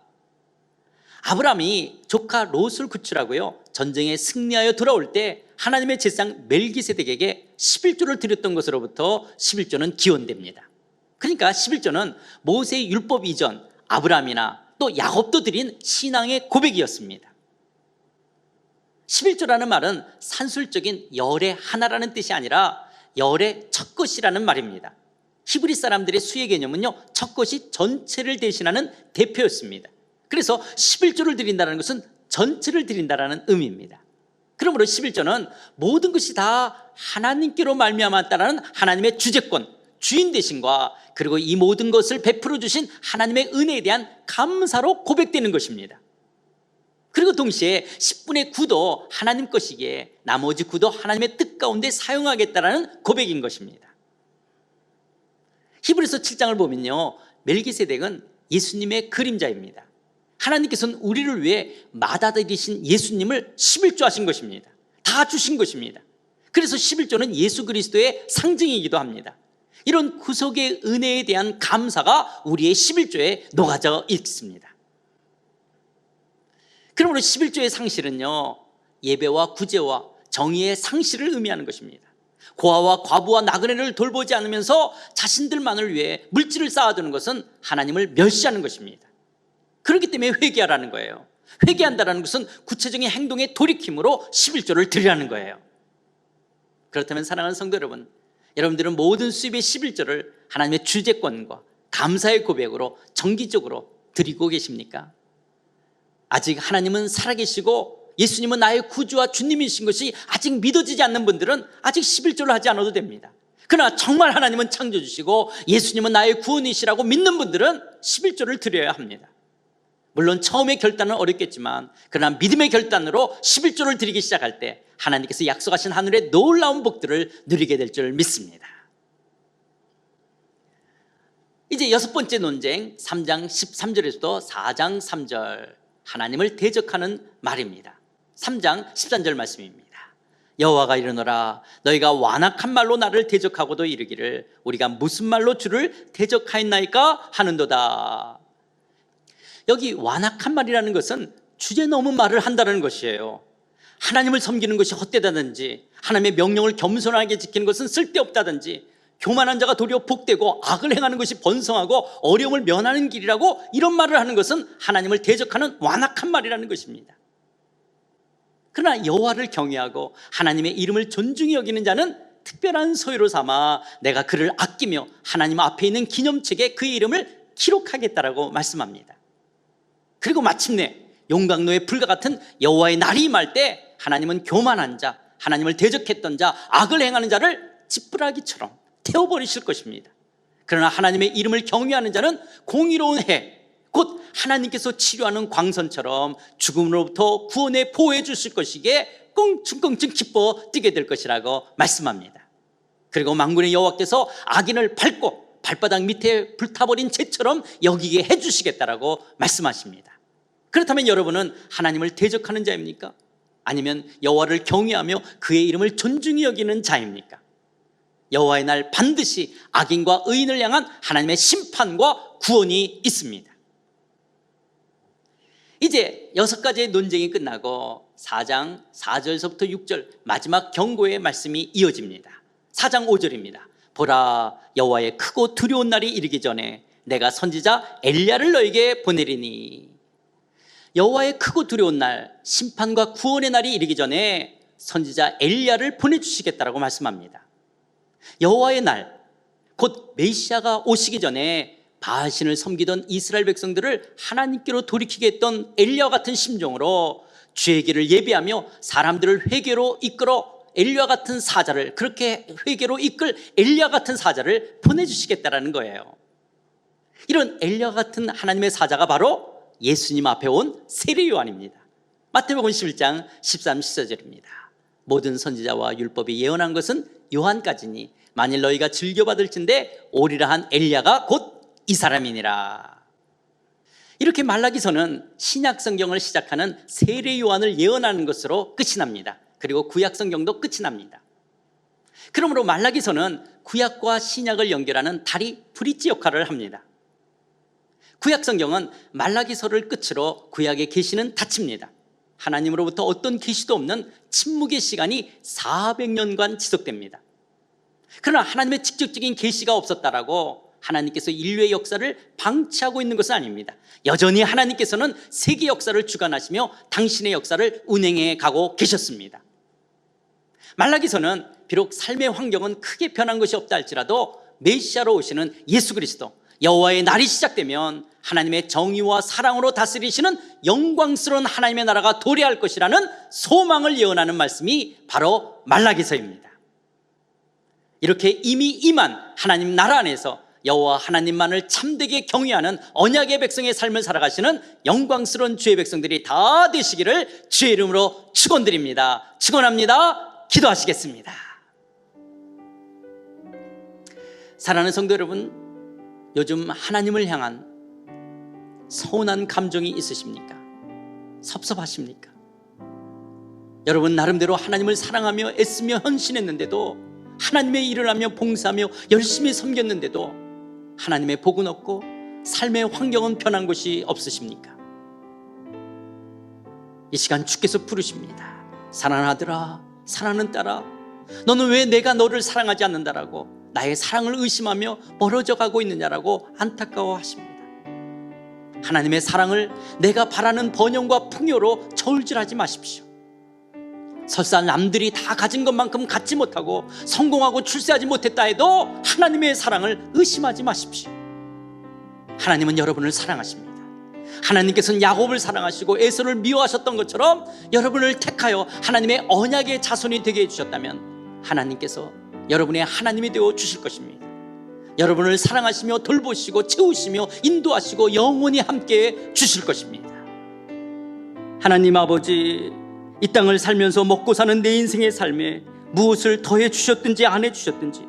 아브라함이 조카 롯을 구출하고요, 전쟁에 승리하여 돌아올 때 하나님의 제사장 멜기세덱에게 11조를 드렸던 것으로부터 11조는 기원됩니다. 그러니까 11조는 모세의 율법 이전 아브라함이나 또 야곱도 드린 신앙의 고백이었습니다. 11조라는 말은 산술적인 열의 하나라는 뜻이 아니라 열의 첫 것이라는 말입니다. 히브리 사람들의 수의 개념은요, 첫 것이 전체를 대신하는 대표였습니다. 그래서 11조를 드린다는 것은 전체를 드린다는 의미입니다. 그러므로 11조는 모든 것이 다 하나님께로 말미암았다는 하나님의 주재권, 주인 되심과 그리고 이 모든 것을 베풀어 주신 하나님의 은혜에 대한 감사로 고백되는 것입니다. 그리고 동시에 10분의 9도 하나님 것이기에 나머지 9도 하나님의 뜻 가운데 사용하겠다라는 고백인 것입니다. 히브리서 7장을 보면요, 멜기세덱은 예수님의 그림자입니다. 하나님께서는 우리를 위해 맏아들이신 예수님을 11조 하신 것입니다. 다 주신 것입니다. 그래서 11조는 예수 그리스도의 상징이기도 합니다. 이런 구속의 은혜에 대한 감사가 우리의 11조에 녹아져 있습니다. 그러므로 11조의 상실은요, 예배와 구제와 정의의 상실을 의미하는 것입니다. 고아와 과부와 나그네를 돌보지 않으면서 자신들만을 위해 물질을 쌓아두는 것은 하나님을 멸시하는 것입니다. 그렇기 때문에 회개하라는 거예요. 회개한다는 것은 구체적인 행동의 돌이킴으로 11조를 드리라는 거예요. 그렇다면 사랑하는 성도 여러분, 여러분들은 모든 수입의 11조를 하나님의 주재권과 감사의 고백으로 정기적으로 드리고 계십니까? 아직 하나님은 살아계시고 예수님은 나의 구주와 주님이신 것이 아직 믿어지지 않는 분들은 아직 11조를 하지 않아도 됩니다. 그러나 정말 하나님은 창조주시고 예수님은 나의 구원이시라고 믿는 분들은 11조를 드려야 합니다. 물론 처음의 결단은 어렵겠지만 그러나 믿음의 결단으로 11조를 드리기 시작할 때 하나님께서 약속하신 하늘의 놀라운 복들을 누리게 될 줄 믿습니다. 이제 여섯 번째 논쟁 3장 13절에서도 4장 3절 하나님을 대적하는 말입니다. 3장 13절 말씀입니다. 여호와가 이르노라 너희가 완악한 말로 나를 대적하고도 이르기를 우리가 무슨 말로 주를 대적하였나이까 하는도다. 여기 완악한 말이라는 것은 주제 넘은 말을 한다는 것이에요. 하나님을 섬기는 것이 헛되다든지 하나님의 명령을 겸손하게 지키는 것은 쓸데없다든지 교만한 자가 도리어 복되고 악을 행하는 것이 번성하고 어려움을 면하는 길이라고 이런 말을 하는 것은 하나님을 대적하는 완악한 말이라는 것입니다. 그러나 여호와를 경외하고 하나님의 이름을 존중히 여기는 자는 특별한 소유로 삼아 내가 그를 아끼며 하나님 앞에 있는 기념책에 그의 이름을 기록하겠다라고 말씀합니다. 그리고 마침내 용광로의 불과 같은 여호와의 날이 임할 때 하나님은 교만한 자, 하나님을 대적했던 자, 악을 행하는 자를 지푸라기처럼 태워버리실 것입니다. 그러나 하나님의 이름을 경외하는 자는 공의로운 해, 곧 하나님께서 치료하는 광선처럼 죽음으로부터 구원에 보호해 주실 것이기에 껑충껑충 기뻐 뛰게 될 것이라고 말씀합니다. 그리고 만군의 여호와께서 악인을 밟고 발바닥 밑에 불타버린 재처럼 여기게 해주시겠다라고 말씀하십니다. 그렇다면 여러분은 하나님을 대적하는 자입니까? 아니면 여호와를 경외하며 그의 이름을 존중히 여기는 자입니까? 여호와의 날 반드시 악인과 의인을 향한 하나님의 심판과 구원이 있습니다. 이제 6가지의 논쟁이 끝나고 4장 4절서부터 6절 마지막 경고의 말씀이 이어집니다. 4장 5절입니다. 보라 여호와의 크고 두려운 날이 이르기 전에 내가 선지자 엘리야를 너에게 보내리니. 여호와의 크고 두려운 날, 심판과 구원의 날이 이르기 전에 선지자 엘리야를 보내주시겠다라고 말씀합니다. 여호와의 날, 곧 메시아가 오시기 전에 바알신을 섬기던 이스라엘 백성들을 하나님께로 돌이키게 했던 엘리야와 같은 심정으로 주의 길을 예배하며 사람들을 회개로 이끌어 엘리야 같은 사자를, 그렇게 회개로 이끌 엘리야 같은 사자를 보내주시겠다라는 거예요. 이런 엘리야 같은 하나님의 사자가 바로 예수님 앞에 온 세례 요한입니다. 마태복음 11장 13, 14절입니다. 모든 선지자와 율법이 예언한 것은 요한까지니 만일 너희가 즐겨받을진대 오리라 한 엘리야가 곧 이 사람이니라. 이렇게 말라기서는 신약 성경을 시작하는 세례 요한을 예언하는 것으로 끝이 납니다. 그리고 구약 성경도 끝이 납니다. 그러므로 말라기서는 구약과 신약을 연결하는 다리 브릿지 역할을 합니다. 구약 성경은 말라기서를 끝으로 구약의 계시는 닫힙니다. 하나님으로부터 어떤 계시도 없는 침묵의 시간이 400년간 지속됩니다. 그러나 하나님의 직접적인 계시가 없었다라고 하나님께서 인류의 역사를 방치하고 있는 것은 아닙니다. 여전히 하나님께서는 세계 역사를 주관하시며 당신의 역사를 운행해 가고 계셨습니다. 말라기서는 비록 삶의 환경은 크게 변한 것이 없다 할지라도 메시아로 오시는 예수 그리스도, 여호와의 날이 시작되면 하나님의 정의와 사랑으로 다스리시는 영광스러운 하나님의 나라가 도래할 것이라는 소망을 예언하는 말씀이 바로 말라기서입니다. 이렇게 이미 임한 하나님 나라 안에서 여호와 하나님만을 참되게 경외하는 언약의 백성의 삶을 살아가시는 영광스러운 주의 백성들이 다 되시기를 주의 이름으로 축원드립니다. 축원합니다. 기도하시겠습니다. 사랑하는 성도 여러분, 요즘 하나님을 향한 서운한 감정이 있으십니까? 섭섭하십니까? 여러분 나름대로 하나님을 사랑하며 애쓰며 헌신했는데도, 하나님의 일을 하며 봉사하며 열심히 섬겼는데도 하나님의 복은 없고 삶의 환경은 변한 것이 없으십니까? 이 시간 주께서 부르십니다. 사랑하는 아들아, 사랑하는 딸아, 너는 왜 내가 너를 사랑하지 않는다라고 나의 사랑을 의심하며 멀어져 가고 있느냐라고 안타까워하십니다. 하나님의 사랑을 내가 바라는 번영과 풍요로 저울질하지 마십시오. 설사 남들이 다 가진 것만큼 갖지 못하고 성공하고 출세하지 못했다 해도 하나님의 사랑을 의심하지 마십시오. 하나님은 여러분을 사랑하십니다. 하나님께서는 야곱을 사랑하시고 에서를 미워하셨던 것처럼 여러분을 택하여 하나님의 언약의 자손이 되게 해주셨다면 하나님께서 여러분의 하나님이 되어 주실 것입니다. 여러분을 사랑하시며 돌보시고 채우시며 인도하시고 영원히 함께 주실 것입니다. 하나님 아버지, 이 땅을 살면서 먹고 사는 내 인생의 삶에 무엇을 더해 주셨든지 안 해 주셨든지,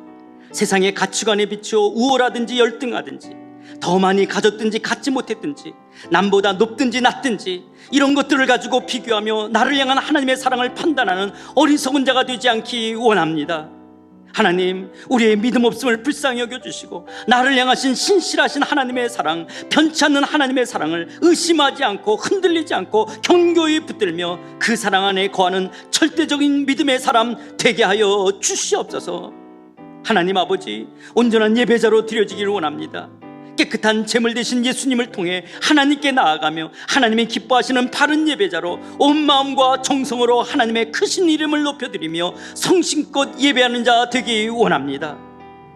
세상의 가치관에 비추어 우월하든지 열등하든지, 더 많이 가졌든지 갖지 못했든지, 남보다 높든지 낮든지 이런 것들을 가지고 비교하며 나를 향한 하나님의 사랑을 판단하는 어리석은 자가 되지 않기 원합니다. 하나님, 우리의 믿음 없음을 불쌍히 여겨주시고 나를 향하신 신실하신 하나님의 사랑, 변치 않는 하나님의 사랑을 의심하지 않고 흔들리지 않고 견고히 붙들며 그 사랑 안에 거하는 절대적인 믿음의 사람 되게 하여 주시옵소서. 하나님 아버지, 온전한 예배자로 드려지기를 원합니다. 깨끗한 제물 되신 예수님을 통해 하나님께 나아가며 하나님이 기뻐하시는 바른 예배자로 온 마음과 정성으로 하나님의 크신 이름을 높여드리며 성심껏 예배하는 자 되기 원합니다.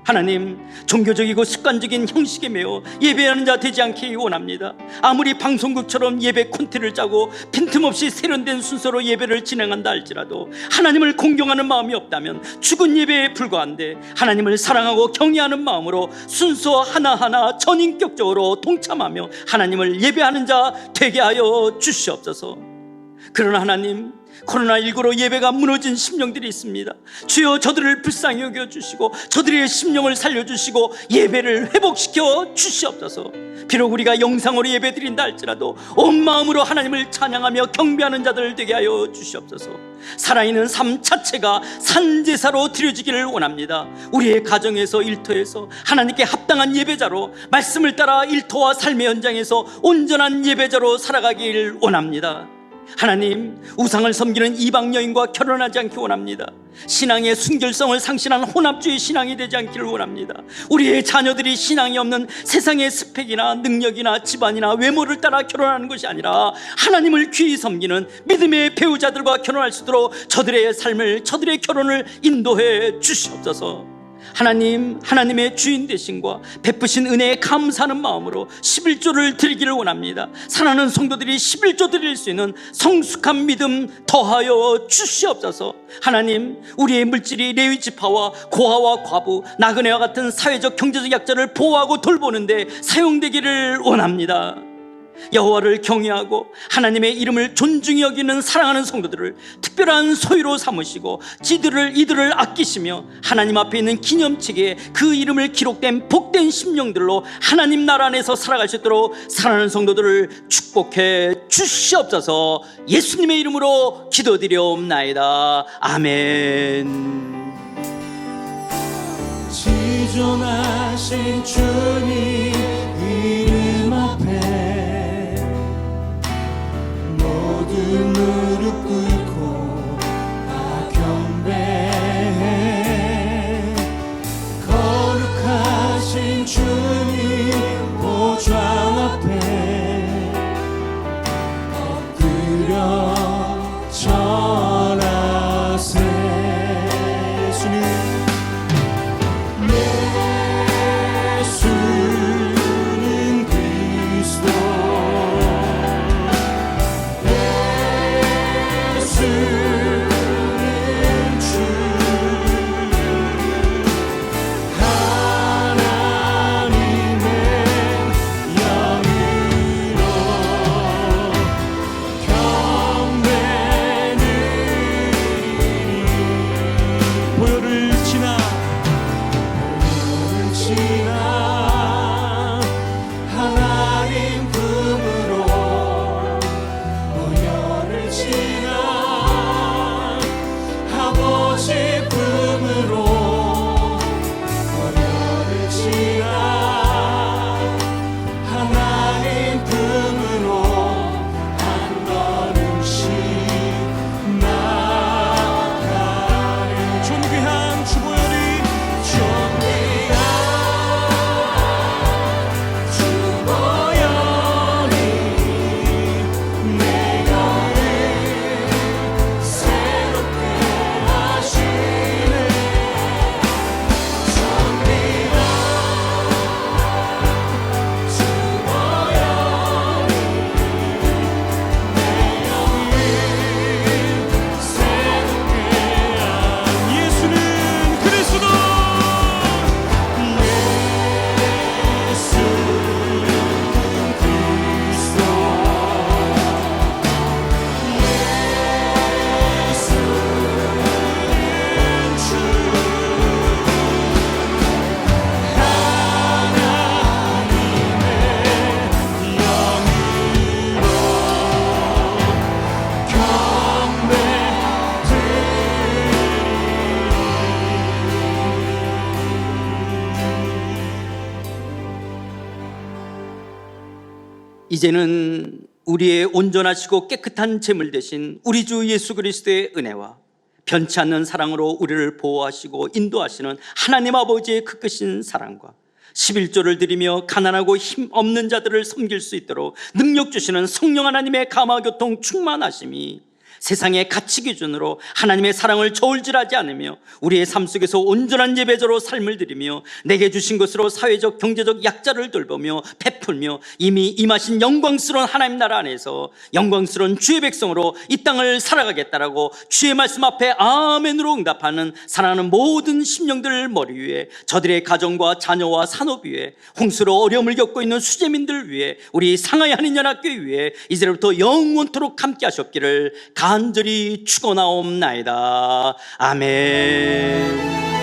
하나님, 종교적이고 습관적인 형식에 매여 예배하는 자 되지 않기 원합니다. 아무리 방송국처럼 예배 콘텐츠를 짜고 빈틈없이 세련된 순서로 예배를 진행한다 할지라도 하나님을 공경하는 마음이 없다면 죽은 예배에 불과한데, 하나님을 사랑하고 경외하는 마음으로 순서 하나하나 전인격적으로 동참하며 하나님을 예배하는 자 되게 하여 주시옵소서. 그러나 하나님, 코로나19로 예배가 무너진 심령들이 있습니다. 주여, 저들을 불쌍히 여겨주시고 저들의 심령을 살려주시고 예배를 회복시켜 주시옵소서. 비록 우리가 영상으로 예배드린다 할지라도 온 마음으로 하나님을 찬양하며 경배하는 자들 되게 하여 주시옵소서. 살아있는 삶 자체가 산제사로 드려지기를 원합니다. 우리의 가정에서, 일터에서 하나님께 합당한 예배자로, 말씀을 따라 일터와 삶의 현장에서 온전한 예배자로 살아가길 원합니다. 하나님, 우상을 섬기는 이방 여인과 결혼하지 않기 원합니다. 신앙의 순결성을 상실한 혼합주의 신앙이 되지 않기를 원합니다. 우리의 자녀들이 신앙이 없는 세상의 스펙이나 능력이나 집안이나 외모를 따라 결혼하는 것이 아니라 하나님을 귀히 섬기는 믿음의 배우자들과 결혼할 수 있도록 저들의 삶을, 저들의 결혼을 인도해 주시옵소서. 하나님, 하나님의 주인 되심과 베푸신 은혜에 감사하는 마음으로 11조를 드리기를 원합니다. 사랑하는 성도들이 11조 드릴 수 있는 성숙한 믿음 더하여 주시옵소서. 하나님, 우리의 물질이 레위 지파와 고아와 과부, 나그네와 같은 사회적 경제적 약자를 보호하고 돌보는데 사용되기를 원합니다. 여호와를 경외하고 하나님의 이름을 존중히 여기는 사랑하는 성도들을 특별한 소유로 삼으시고 이들을 아끼시며 하나님 앞에 있는 기념책에 그 이름을 기록된 복된 심령들로 하나님 나라 안에서 살아갈 수 있도록 사랑하는 성도들을 축복해 주시옵소서. 예수님의 이름으로 기도드리옵나이다. 아멘. 지존하신 주님 이름 앞에 모든 무릎 꿇고 다 경배해. 거룩하신 주님 보좌 앞에 엎드려 절하세. 예수 이제는 우리의 온전하시고 깨끗한 제물 대신 우리 주 예수 그리스도의 은혜와 변치 않는 사랑으로 우리를 보호하시고 인도하시는 하나님 아버지의 그 크신 사랑과 11조를 드리며 가난하고 힘 없는 자들을 섬길 수 있도록 능력 주시는 성령 하나님의 감화교통 충만하심이 세상의 가치 기준으로 하나님의 사랑을 저울질하지 않으며 우리의 삶 속에서 온전한 예배자로 삶을 드리며 내게 주신 것으로 사회적 경제적 약자를 돌보며 베풀며 이미 임하신 영광스러운 하나님 나라 안에서 영광스러운 주의 백성으로 이 땅을 살아가겠다라고 주의 말씀 앞에 아멘으로 응답하는 사랑하는 모든 심령들 머리 위에 저들의 가정과 자녀와 산업 위에 홍수로 어려움을 겪고 있는 수재민들 위에 우리 상하이 한인연합교회 위에 이제부터 영원토록 함께 하셨기를 간절히 축원하옵나이다. 아멘.